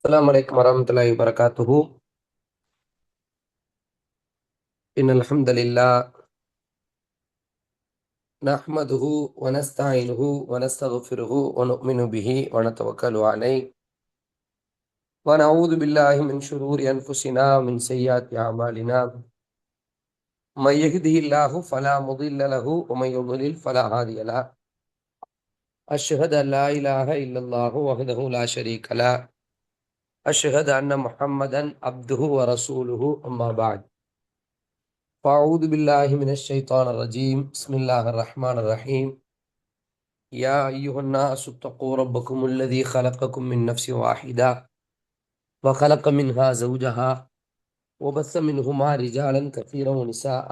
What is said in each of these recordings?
السلام عليكم ورحمة الله وبركاته. إن الحمد لله نحمده ونستعينه ونستغفره ونؤمن به ونتوكل عليه ونعوذ بالله من شرور أنفسنا ومن سيئات أعمالنا. من يهده الله فلا مضل له ومن يضلل فلا هادي له. أشهد أن لا إله إلا الله وحده لا شريك له. أشهد أن محمدا عبده ورسوله أما بعد. فأعوذ بالله من الشيطان الرجيم. بسم الله الرحمن الرحيم. يا أيها الناس اتقوا ربكم الذي خلقكم من نفس واحدة وخلق منها زوجها وبث منهما رجالا كثيرا ونساء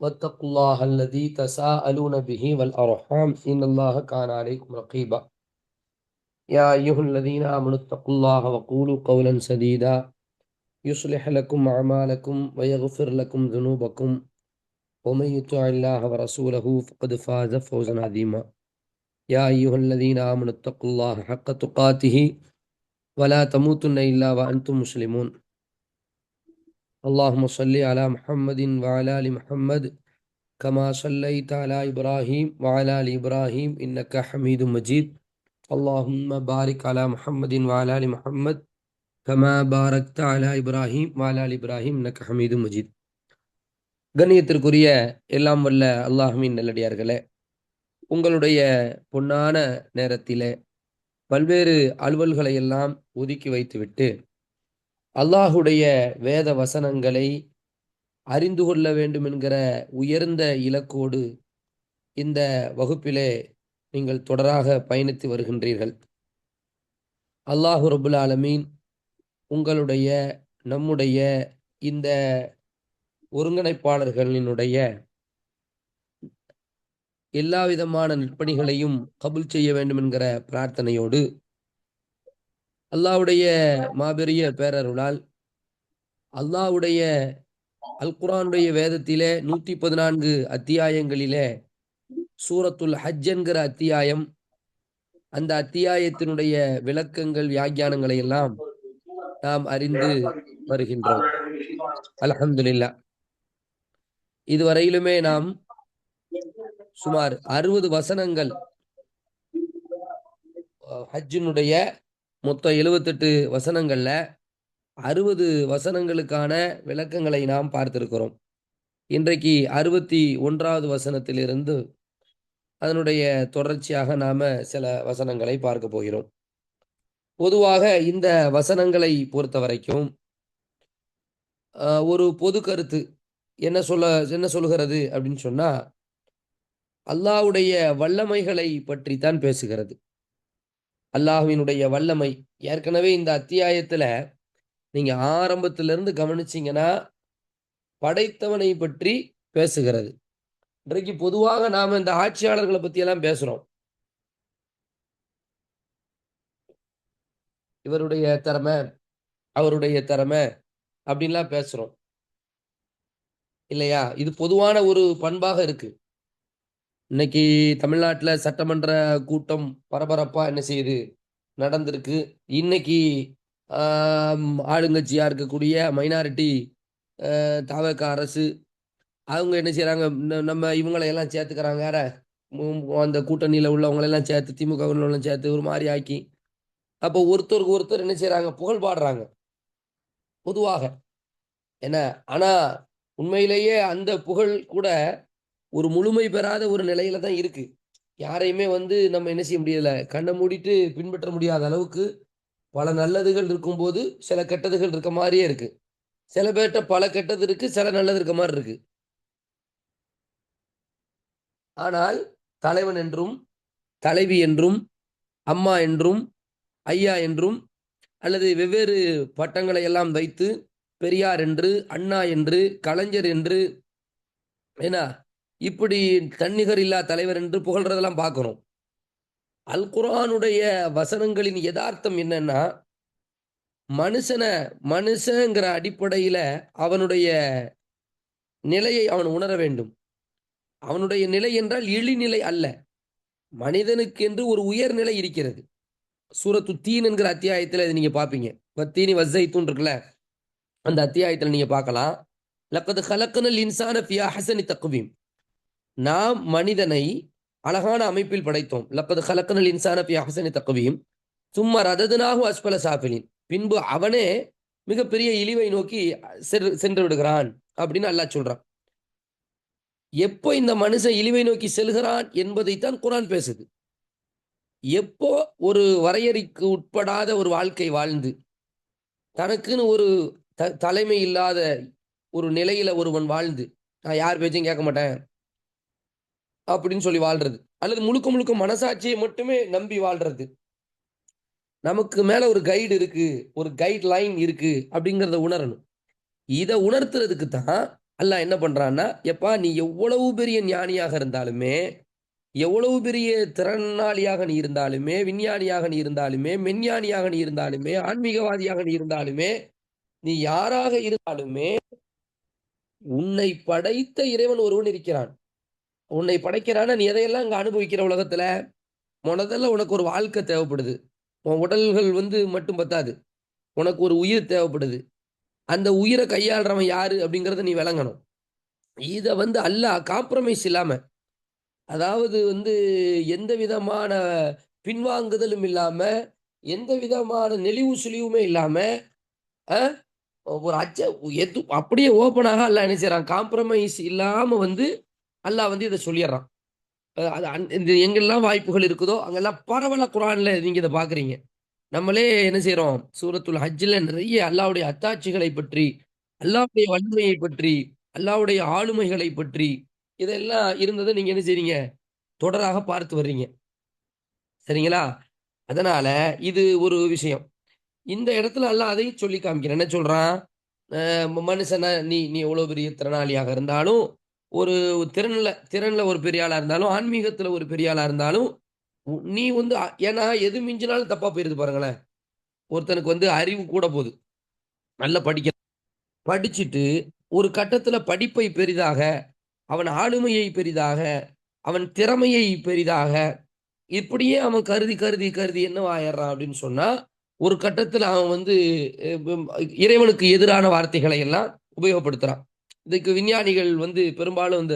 واتقوا الله الذي تساءلون به والأرحام إن الله كان عليكم رقيبا. يا أيها الذين آمنوا اتقوا الله وقولوا قولا سديدا يصلح لكم أعمالكم ويغفر لكم ذنوبكم ومن يطع الله ورسوله فقد فاز فوزا عظيما. يا أيها الذين آمنوا اتقوا الله حق تقاته ولا تموتن إلا وأنتم مسلمون. اللهم صل على محمد وعلى آل محمد كما صليت على إبراهيم وعلى آل إبراهيم إنك حميد مجيد. اللهم بارك على محمد وعلى آل محمد كما باركت على إبراهيم وعلى آل إبراهيم إنك حميد مجيد. கண்ணியத்திற்குரிய எல்லாம் வல்ல அல்லாஹ்வின் நல்லடியார்களே, உங்களுடைய பொன்னான நேரத்திலே பல்வேறு அலுவல்களை எல்லாம் ஒதுக்கி வைத்துவிட்டு அல்லாஹுடைய வேத வசனங்களை அறிந்து கொள்ள வேண்டும் என்கிற உயர்ந்த இலக்கோடு இந்த வகுப்பிலே நீங்கள் தொடராக பயணித்து வருகின்றீர்கள். அல்லாஹு ரபுல் ஆலமீன் உங்களுடைய நம்முடைய இந்த ஒருங்கிணைப்பாளர்களினுடைய எல்லா விதமான நற்பணிகளையும் கபூல் செய்ய வேண்டும் என்கிற பிரார்த்தனையோடு அல்லாஹ்வுடைய மாபெரிய பேரருளால் அல்லாஹ்வுடைய அல் குர்ஆனுடைய வேதத்திலே 114 அத்தியாயங்களிலே சூரத்துல் ஹஜ் என்கிற அத்தியாயம், அந்த அத்தியாயத்தினுடைய விளக்கங்கள் வியாக்கியானங்களை எல்லாம் நாம் அறிந்து வருகின்றோம். அல்ஹம்துலில்லாஹ். இதுவரையிலுமே நாம் சுமார் 60 வசனங்கள், ஹஜ்ஜினுடைய மொத்தம் 78 வசனங்கள்ல 60 வசனங்களுக்கான விளக்கங்களை நாம் பார்த்திருக்கிறோம். இன்றைக்கு 61வது வசனத்திலிருந்து அதனுடைய தொடர்ச்சியாக நாம சில வசனங்களை பார்க்க போகிறோம். பொதுவாக இந்த வசனங்களை பொறுத்த வரைக்கும் ஒரு பொது கருத்து என்ன சொல்கிறது அப்படின்னு சொன்னா, அல்லாஹ்வுடைய வல்லமைகளை பற்றி தான் பேசுகிறது. அல்லாஹ்வினுடைய வல்லமை ஏற்கனவே இந்த அத்தியாயத்துல நீங்க ஆரம்பத்திலிருந்து கவனிச்சீங்கன்னா படைத்தவனை பற்றி பேசுகிறது. இன்றைக்கு பொதுவாக நாம இந்த ஆட்சியாளர்களை பத்தி எல்லாம் பேசுறோம். இவருடைய திறமை, அவருடைய திறமை அப்படின்லாம் பேசுறோம் இல்லையா? இது பொதுவான ஒரு பண்பாக இருக்கு. இன்னைக்கு தமிழ்நாட்டில் சட்டமன்ற கூட்டம் பரபரப்பா என்ன செய்யுது நடந்திருக்கு. இன்னைக்கு ஆளுங்கட்சியா இருக்கக்கூடிய மைனாரிட்டி தவக அரசு அவங்க என்ன செய்யறாங்க, நம்ம இவங்களை எல்லாம் சேர்த்துக்கிறாங்க. யார அந்த கூட்டணியில உள்ளவங்களெல்லாம் சேர்த்து திமுக சேர்த்து ஒரு மாதிரி ஆக்கி, அப்போ ஒருத்தருக்கு ஒருத்தர் என்ன செய்யறாங்க, புகழ் பாடுறாங்க பொதுவாக என்ன. ஆனா உண்மையிலேயே அந்த புகழ் கூட ஒரு முழுமை பெறாத ஒரு நிலையில தான் இருக்கு. யாரையுமே நம்ம என்ன செய்ய முடியல, கண்ணை மூடிட்டு பின்பற்ற முடியாத அளவுக்கு பல நல்லதுகள் இருக்கும்போது சில கெட்டதுகள் இருக்க மாதிரியே இருக்கு. சில பேர்கிட்ட பல கெட்டது இருக்கு, சில நல்லது இருக்க மாதிரி இருக்கு. ஆனால் தலைவன் என்றும் தலைவி என்றும் அம்மா என்றும் ஐயா என்றும் அல்லது வெவ்வேறு பட்டங்களை எல்லாம் வைத்து பெரியார் என்று, அண்ணா என்று, கலைஞர் என்று, ஏன்னா இப்படி தன்னிகர் இல்லா தலைவர் என்று புகழ்றதெல்லாம் பார்க்கிறோம். அல் குர்ஆனுடைய வசனங்களின் யதார்த்தம் என்னன்னா, மனுஷங்கிற அடிப்படையில அவனுடைய நிலையை அவன் உணர வேண்டும். அவனுடைய நிலை என்றால் இழிநிலை அல்ல. மனிதனுக்கு என்று ஒரு உயர்நிலை இருக்கிறது. சூரத்து தீன் என்கிற அத்தியாயத்தில் இது நீங்க பார்ப்பீங்க. வத்தீனி வஸ்ஸைத்தூன் இருக்குல்ல, அந்த அத்தியாயத்தில் நீங்க பார்க்கலாம். லக்கது ஹலக்கனல் இன்சான ஃபி அஹ்ஸனி தக்வீம். நாம் மனிதனை அழகான அமைப்பில் படைத்தோம். லக்கது ஹலக்கனல் இன்சான ஃபி அஹ்ஸனி தக்வீம் சும்மா ரததுனாஹு அஸ்பல சாஃபிலின். பின்பு அவனே மிகப்பெரிய இழிவை நோக்கி சென்று விடுகிறான் அப்படின்னு அல்லாஹ் சொல்றான். எப்போ இந்த மனுஷன் இழிவை நோக்கி செல்கிறான் என்பதைத்தான் குர்ஆன் பேசுது. எப்போ ஒரு வரையறைக்கு உட்படாத ஒரு வாழ்க்கை வாழ்ந்து தனக்குன்னு ஒரு தலைமை இல்லாத ஒரு நிலையில ஒருவன் வாழ்ந்து, நான் யார் பேச்சையும் கேட்க மாட்டேன் அப்படின்னு சொல்லி வாழ்றது, அல்லது முழுக்க முழுக்க மனசாட்சியை மட்டுமே நம்பி வாழ்றது, நமக்கு மேல ஒரு கைடு இருக்கு, ஒரு கைட் லைன் இருக்கு அப்படிங்கிறத உணரணும். இதை உணர்த்துறதுக்கு தான் அல்லாஹ் என்ன பண்றான்னா, எப்பா நீ எவ்வளவு பெரிய ஞானியாக இருந்தாலுமே, எவ்வளவு பெரிய திறனாளியாக நீ இருந்தாலுமே, விஞ்ஞானியாக நீ இருந்தாலுமே, மெஞ்ஞானியாக நீ இருந்தாலுமே, ஆன்மீகவாதியாக நீ இருந்தாலுமே, நீ யாராக இருந்தாலுமே, உன்னை படைத்த இறைவன் ஒருவன் இருக்கிறான். உன்னை படைக்கிறான நீ எதையெல்லாம் இங்க அனுபவிக்கிற உலகத்துல, முதல்ல உனக்கு ஒரு வாழ்க்கை தேவைப்படுது. உன் உடல்கள் மட்டும் பத்தாது, உனக்கு ஒரு உயிர் தேவைப்படுது. அந்த உயிரை கையாளுறவன் யாரு அப்படிங்கறத நீ விளங்கணும். இத அல்லாஹ் காம்ப்ரமைஸ் இல்லாம, அதாவது எந்த விதமான பின்வாங்குதலும் இல்லாம, எந்த விதமான நெளிவு சுழிவுமே இல்லாம, ஒரு எது அப்படியே ஓப்பனாக அல்லாஹ் என்ன செய்யறான், காம்ப்ரமைஸ் இல்லாம அல்லாஹ் இதை சொல்லிடுறான். இந்த எங்கெல்லாம் வாய்ப்புகள் இருக்குதோ அங்கெல்லாம் பரவலா குர்ஆன்ல நீங்க இதை பாக்குறீங்க. நம்மளே என்ன செய்யறோம், சூரத்துல் ஹஜ்ல நிறைய அல்லாஹ்வுடைய அத்தாட்சிகளை பற்றி, அல்லாஹ்வுடைய வல்லமையை பற்றி, அல்லாஹ்வுடைய ஆளுமைகளை பற்றி இதெல்லாம் இருந்ததை நீங்க என்ன செய்றீங்க, தொடராக பார்த்து வர்றீங்க. சரிங்களா? அதனால இது ஒரு விஷயம். இந்த இடத்துல அல்லாஹ் அதையும் சொல்லி காமிக்கிறான். என்ன சொல்றான், மனுஷனா நீ நீ எவ்வளவு பெரிய திறனாளியாக இருந்தாலும், ஒரு திறன்ல திறன்ல ஒரு பெரிய ஆளா இருந்தாலும், ஆன்மீகத்துல ஒரு பெரிய ஆளா இருந்தாலும், நீ ஏன்னா எது மிஞ்சினாலும் தப்பா போயிருது பாருங்களேன். ஒருத்தனுக்கு அறிவு கூட போகுது, நல்லா படிக்கிறான், படிச்சுட்டு ஒரு கட்டத்துல படிப்பை பெரிதாக, அவன் ஆளுமையை பெரிதாக, அவன் திறமையை பெரிதாக, இப்படியே அவன் கருதி கருதி கருதி என்னவாயிடுறான் அப்படின்னு சொன்னா, ஒரு கட்டத்துல அவன் இறைவனுக்கு எதிரான வார்த்தைகளை எல்லாம் உபயோகப்படுத்துறான். இதுக்கு விஞ்ஞானிகள் பெரும்பாலும்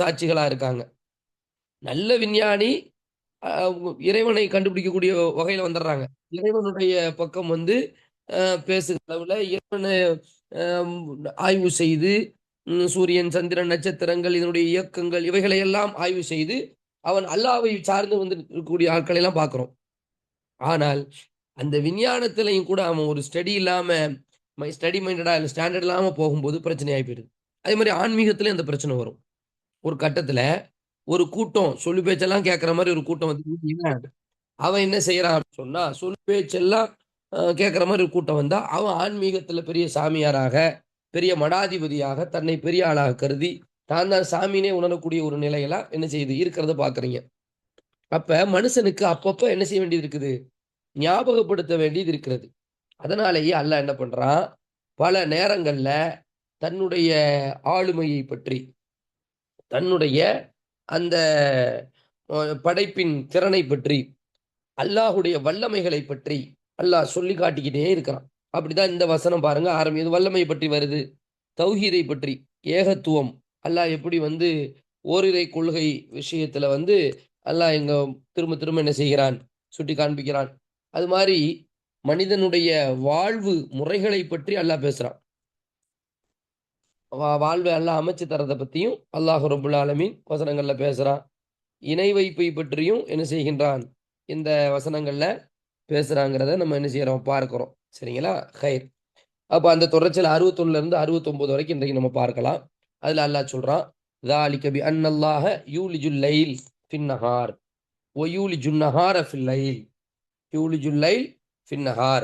சாட்சிகளா இருக்காங்க. நல்ல விஞ்ஞானி இறைவனை கண்டுபிடிக்கக்கூடிய வகையில வந்துடுறாங்க. இறைவனுடைய பக்கம் பேசுகிற அளவுல இறைவனை ஆய்வு செய்து, சூரியன், சந்திரன், நட்சத்திரங்கள், இதனுடைய இயக்கங்கள் இவைகளை எல்லாம் ஆய்வு செய்து அவன் அல்லாஹ்வை சார்ந்து இருக்கக்கூடிய ஆட்களை எல்லாம் பார்க்கிறோம். ஆனால் அந்த விஞ்ஞானத்திலையும் கூட அவன் ஒரு ஸ்டடி இல்லாம, ஸ்டடி மைண்டடா இல்ல ஸ்டாண்டர்ட் இல்லாம போகும்போது பிரச்சனை ஆகி போயிடுது. அதே மாதிரி ஆன்மீகத்திலயும் அந்த பிரச்சனை வரும். ஒரு கட்டத்துல ஒரு கூட்டம் சொல்லு பேச்செல்லாம் கேட்கிற மாதிரி ஒரு கூட்டம் அவன் என்ன செய்யறான் அப்படின்னு சொன்னா, சொல் பேச்செல்லாம் கேட்கிற மாதிரி ஒரு கூட்டம் வந்தா, அவன் ஆன்மீகத்துல பெரிய சாமியாராக, பெரிய மடாதிபதியாக, தன்னை பெரிய ஆளாக கருதி தான் தான் சாமினே உணரக்கூடிய ஒரு நிலையெல்லாம் என்ன செய்யுது இருக்கிறத பாக்குறீங்க. அப்ப மனுஷனுக்கு அப்பப்ப என்ன செய்ய வேண்டியது இருக்குது, ஞாபகப்படுத்த வேண்டியது இருக்கிறது. அதனாலேயே அல்லாஹ் என்ன பண்றான், பல நேரங்கள்ல தன்னுடைய ஆளுமையை பற்றி, தன்னுடைய அந்த படைப்பின் திறனை பற்றி, அல்லாஹுடைய வல்லமைகளை பற்றி அல்லாஹ் சொல்லி காட்டிக்கிட்டே இருக்கிறான். அப்படிதான் இந்த வசனம் பாருங்க இது வல்லமை பற்றி வருது, தௌஹீதை பற்றி, ஏகத்துவம், அல்லாஹ் எப்படி ஓரிரை கொள்கை விஷயத்துல அல்லாஹ் எங்க திரும்ப திரும்ப என்ன செய்கிறான், சுட்டி காண்பிக்கிறான். அது மாதிரி மனிதனுடைய வாழ்வு முறைகளை பற்றி அல்லாஹ் பேசுறான். வாழ்வை அல்லாஹ் அமைச்சு தரதை பத்தியும் அல்லாஹ் ரப்புல் ஆலமீன் வசனங்கள்ல பேசுறான். இணை வைப்பை பற்றியும் என்ன செய்கின்றான், இந்த வசனங்கள்ல பேசுறாங்கிறத நம்ம என்ன செய்யறோம், பார்க்கிறோம். சரிங்களா? ஹைர். அப்ப அந்த தொடர்ச்சியில் 61 இருந்து 69 வரைக்கும் இன்றைக்கு நம்ம பார்க்கலாம். அதுல அல்லாஹ் சொல்றான், ذَلِكَ بِأَنَّ اللَّهَ يُولِجُ اللَّيْلَ فِي النَّهَارِ وَيُولِجُ النَّهَارَ فِي اللَّيْلِ يُولِجُ اللَّيْلَ فِي النَّهَارِ.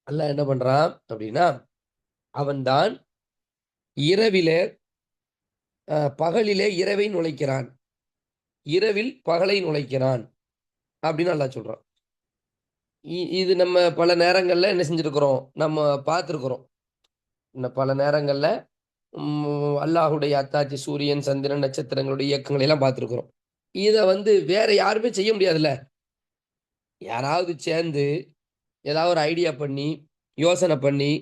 அல்லாஹ் என்ன பண்றான் அப்படின்னா, அவன்தான் இரவிலே பகலிலே இரவை நுழைக்கிறான், இரவில் பகலை நுழைக்கிறான் அப்படின்னு அல்லாஹ் சொல்றான். இது நம்ம பல நேரங்கள்ல என்ன செஞ்சிருக்கிறோம், நம்ம பார்த்திருக்கிறோம். பல நேரங்கள்ல அல்லாஹுடைய அத்தாட்சி, சூரியன், சந்திரன், நட்சத்திரங்களுடைய இயக்கங்களை எல்லாம் பார்த்திருக்கிறோம். இதை வேற யாருமே செய்ய முடியாதுல்ல. யாராவது சேர்ந்து ஏதாவது ஒரு ஐடியா பண்ணி யோசனை பண்ணி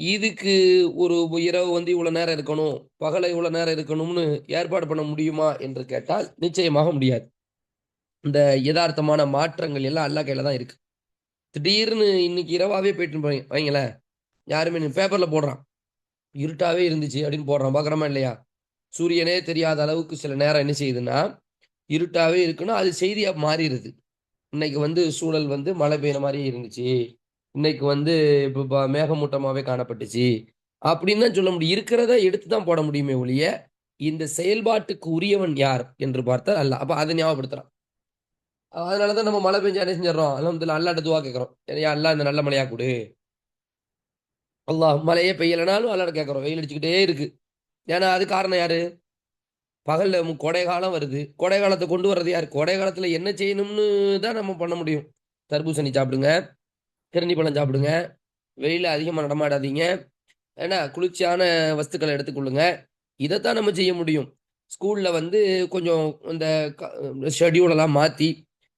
இதுக்கு ஒரு இரவு இவ்வளவு நேரம் இருக்கணும், பகலை இவ்வளவு நேரம் இருக்கணும்னு ஏற்பாடு பண்ண முடியுமா என்று கேட்டால் நிச்சயமாக முடியாது. இந்த யதார்த்தமான மாற்றங்கள் எல்லாம் அல்லா கையில தான் இருக்கு. திடீர்னு இன்னைக்கு இரவாவே போயிட்டு வைங்களேன், யாருமே பேப்பர்ல போடுறான் இருட்டாவே இருந்துச்சு அப்படின்னு போடுறான், பார்க்குறோமா இல்லையா? சூரியனே தெரியாத அளவுக்கு சில நேரம் என்ன செய்யுதுன்னா இருட்டாவே இருக்குன்னா அது செய்தியா மாறிடுது. இன்னைக்கு சூழல் மழை பெய்யுற மாதிரி இருந்துச்சு, இன்னைக்கு இப்போ மேகமூட்டமாவே காணப்பட்டுச்சு அப்படின்னு தான் சொல்ல முடியும். இருக்கிறத எடுத்து தான் போட முடியுமே ஒழிய இந்த செயல்பாட்டுக்கு உரியவன் யார் என்று பார்த்தால் அல்ல. அப்ப அதை ஞாபகப்படுத்துறான். அதனாலதான் நம்ம மழை பெஞ்சா என்ன செஞ்சிடறோம், அல்ஹம்துலில்லாஹ் அல்லாஹ்ட்ட துவா கேட்கிறோம், யா அல்லாஹ் இந்த நல்ல மழையா கொடு. அல்லாஹ் மழையே பெய்யலைனாலும் அல்லாஹ்ட்ட கேட்கிறோம், வெயில் அடிச்சுக்கிட்டே இருக்கு. ஏன்னா அது காரணம் யாரு? பகல்ல கோடை காலம் வருது, கோடை காலத்தை கொண்டு வர்றது யாரு? கோடை காலத்துல என்ன செய்யணும்னு தான் நம்ம பண்ண முடியும். தர்பூசணி சாப்பிடுங்க, கிருணி பழம் சாப்பிடுங்க, வெயில அதிகமா நடமாடாதீங்க, ஏன்னா குளிர்ச்சியான வஸ்துக்களை எடுத்துக்கொள்ளுங்க, இதைத்தான் நம்ம செய்ய முடியும். ஸ்கூல்ல கொஞ்சம் இந்த ஷெட்யூல் எல்லாம் மாத்தி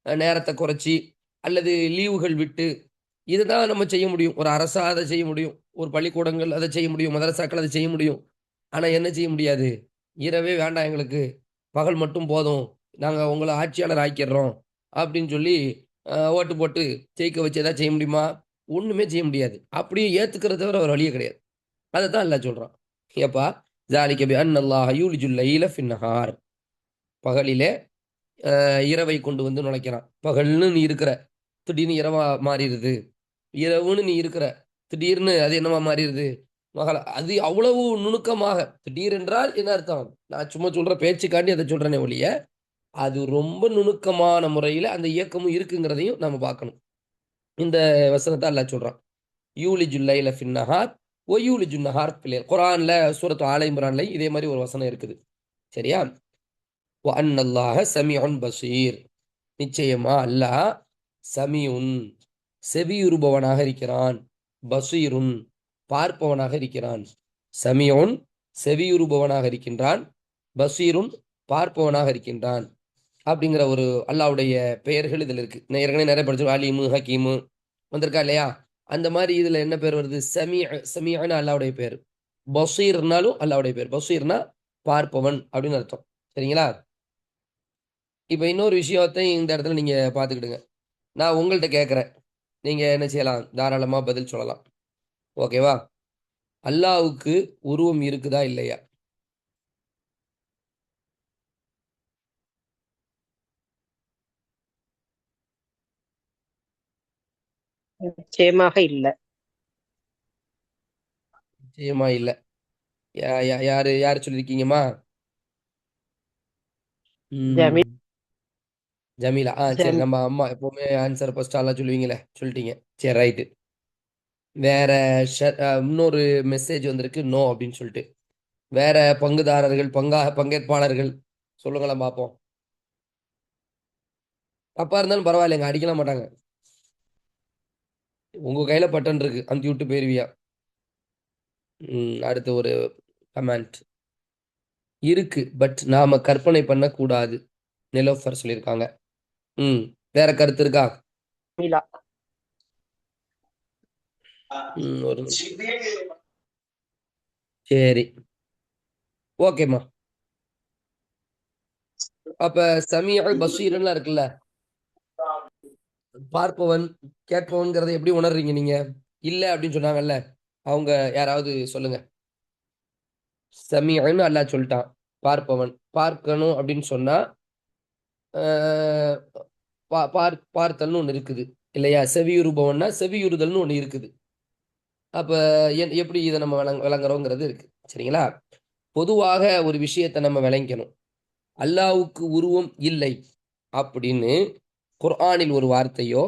நேரத்தை குறைச்சி அல்லது லீவுகள் விட்டு இதுதான் நம்ம செய்ய முடியும். ஒரு அரசா அதை செய்ய முடியும், ஒரு பள்ளிக்கூடங்கள் அதை செய்ய முடியும், மதரசாக்கள் அதை செய்ய முடியும். ஆனா என்ன செய்ய முடியாது, இரவே வேண்டாம் எங்களுக்கு, பகல் மட்டும் போதும், நாங்க உங்களை ஆட்சியாளர் ஆக்கிடுறோம் அப்படின்னு சொல்லி ஓட்டு போட்டு ஜெயிக்க வச்சு ஏதாவது செய்ய முடியுமா? ஒண்ணுமே செய்ய முடியாது. அப்படியே ஏத்துக்கிறத தவிர ஒரு வழியே கிடையாது. அதை தான் எல்லாம் சொல்றான். ஏப்பா ذَلِكَ بِأَنَّ اللَّهَ يُولِجُ اللَّيْلَ فِي النَّهَارِ, பகலிலே இரவை கொண்டு நுழைக்கிறான். பகல்னு நீ இருக்கிற, திடீர்னு இரவா மாறிடுது, இரவுன்னு நீ இருக்கிற, திடீர்னு அது என்னவா மாறிடுது மகள. அது அவ்வளவு நுணுக்கமாக, திடீர் என்றால் என்ன அர்த்தம், நான் சும்மா சொல்ற பேச்சுக்காண்டி அதை சொல்றேனே ஒழிய அது ரொம்ப நுணுக்கமான முறையில அந்த இயக்கமும் இருக்குங்கிறதையும் நம்ம பார்க்கணும். இந்த வசனத்தை அல்லாஹ் சொல்றான், யூலிஜுல் லைல ஃபின் நஹார் வ யூலிஜுன் நஹார் ஃபில் லைல். குர்ஆன்ல சூரத்து ஆல இம்ரான்ல இதே மாதிரி ஒரு வசனம் இருக்குது. சரியா? வ அன்னல்லாஹ சமீஉன் பஸீர், நிச்சயமா அல்லாஹ் சமீஉன் செவியுறுபவனாக இருக்கிறான், பஸீருன் பார்ப்பவனாக இருக்கிறான். சமீஉன் செவியுறுபவனாக இருக்கின்றான், பஸீருன் பார்ப்பவனாக இருக்கின்றான் அப்படிங்கிற ஒரு அல்லாவுடைய பெயர்கள் இதுல இருக்கு. நான் ஏற்கனவே நிறைய படிச்சோம், அலீமு ஹக்கீமு வந்திருக்கா இல்லையா? அந்த மாதிரி இதுல என்ன பேர் வருது, சமீஅன்னு அல்லாவுடைய பேர், பஸீர்னாலும் அல்லாவுடைய பேர். பஸீர்னா பார்ப்பவன் அப்படின்னு அர்த்தம். சரிங்களா? இப்ப இன்னொரு விஷயத்தை இந்த இடத்துல நீங்க பாத்துக்கிடுங்க. நான் உங்கள்கிட்ட கேட்கிறேன், நீங்க என்ன செய்யலாம், தாராளமா பதில் சொல்லலாம். ஓகேவா? அல்லாவுக்கு உருவம் இருக்குதா இல்லையா? நிச்சயமாக இல்ல. நிச்சயமா இல்ல. யாரு யாரு சொல்லிருக்கீங்கம்மா? ஜமீல் ஜமீலா. சரி, ஜமீல் நம்ம அம்மா எப்பவுமே ஆன்சர் ஃபர்ஸ்ட் எல்லாம் சொல்லுவீங்களே, சொல்லிட்டீங்க. சரி, ரைட்டு. வேற இன்னொரு மெசேஜ் வந்திருக்கு, நோ அப்படின்னு சொல்லிட்டு. வேற பங்குதாரர்கள், பங்கேற்பாளர்கள் சொல்லுங்களேன் பார்ப்போம். தப்பா இருந்தாலும் பரவாயில்லைங்க, அடிக்கலாம் மாட்டாங்க. உங்க கையில பட்டன் இருக்கு, அமுத்தி விட்டு போயிருவியா. அடுத்து ஒரு கமெண்ட் இருக்கு, பட் நாம கற்பனை பண்ண கூடாது, நிலோஃபர் சொல்லியிருக்காங்க. வேற கருத்து இருக்கா? ஜமீலா ஒரு சரி, ஓகேம்மா. அப்ப சமீஅ பஷீர்லாம் இருக்குல்ல, பார்ப்பவன் கேட்பவன்கிறதை எப்படி உணர்றீங்க நீங்க? இல்ல அப்படின்னு சொன்னாங்கல்ல, அவங்க யாராவது சொல்லுங்க. சமீஅன்னு அல்லாஹ் சொல்லிட்டான், பார்ப்பவன். பார்க்கணும் அப்படின்னு சொன்னா பார்த்தல்னு ஒண்ணு இருக்குது இல்லையா? செவியுறுபவன்னா செவியுறுதல்னு ஒண்ணு இருக்குது. அப்ப எப்படி இதை நம்ம விளங்குறோங்கிறது இருக்கு. சரிங்களா? பொதுவாக ஒரு விஷயத்தை நம்ம விளங்கணும். அல்லாவுக்கு உருவம் இல்லை அப்படின்னு குர்ஆனில் ஒரு வார்த்தையோ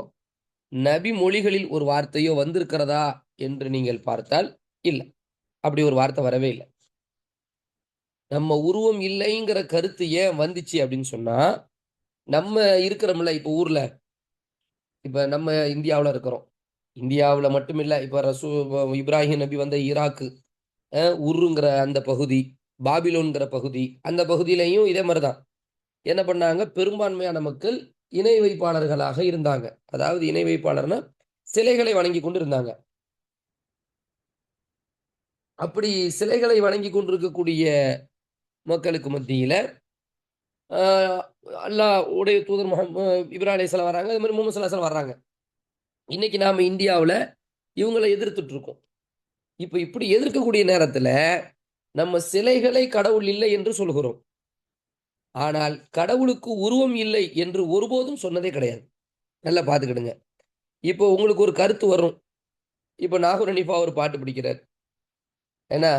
நபி மொழிகளில் ஒரு வார்த்தையோ வந்திருக்கிறதா என்று நீங்கள் பார்த்தால் இல்லை, அப்படி ஒரு வார்த்தை வரவே இல்லை. நம்ம உருவம் இல்லைங்கிற கருத்து ஏன் வந்துச்சு அப்படின்னு சொன்னா, நம்ம இருக்கிறோம்ல இப்ப ஊர்ல, இப்ப நம்ம இந்தியாவில் இருக்கிறோம். இந்தியாவில் மட்டும் இல்லை, இப்ப இப்ராஹிம் நபி வந்த ஈராக்கு, உருங்கிற அந்த பகுதி, பாபிலோன்கிற பகுதி, அந்த பகுதியிலையும் இதே மாதிரிதான். என்ன பண்ணாங்க, பெரும்பான்மையான மக்கள் இணை வைப்பாளர்களாக இருந்தாங்க. அதாவது இணை வைப்பாளர்னா சிலைகளை வணங்கி கொண்டு இருந்தாங்க. அப்படி சிலைகளை வணங்கி கொண்டிருக்கக்கூடிய மக்களுக்கு மத்தியில அல்லாஹ் உடைய தூதர் இப்ராஹிம் அலைஹிஸ்ஸலாம் வராங்க, அது மாதிரி முகமது ஸல்லல்லாஹு அலைஹி வஸல்லம் வர்றாங்க. இன்னைக்கு நாம இந்தியாவில் இவங்களை எதிர்த்துட்டு இருக்கோம். இப்ப இப்படி எதிர்க்கக்கூடிய நேரத்துல நம்ம சிலைகளை கடவுள் இல்லை என்று சொல்கிறோம். ஆனால் கடவுளுக்கு உருவம் இல்லை என்று ஒருபோதும் சொன்னதே கிடையாது. நல்லா பார்த்துக்கிடுங்க. இப்போ உங்களுக்கு ஒரு கருத்து வரும். இப்போ நாகூர் ஹனீஃபா ஒரு பாட்டு பிடிக்கிறார். ஏன்னா,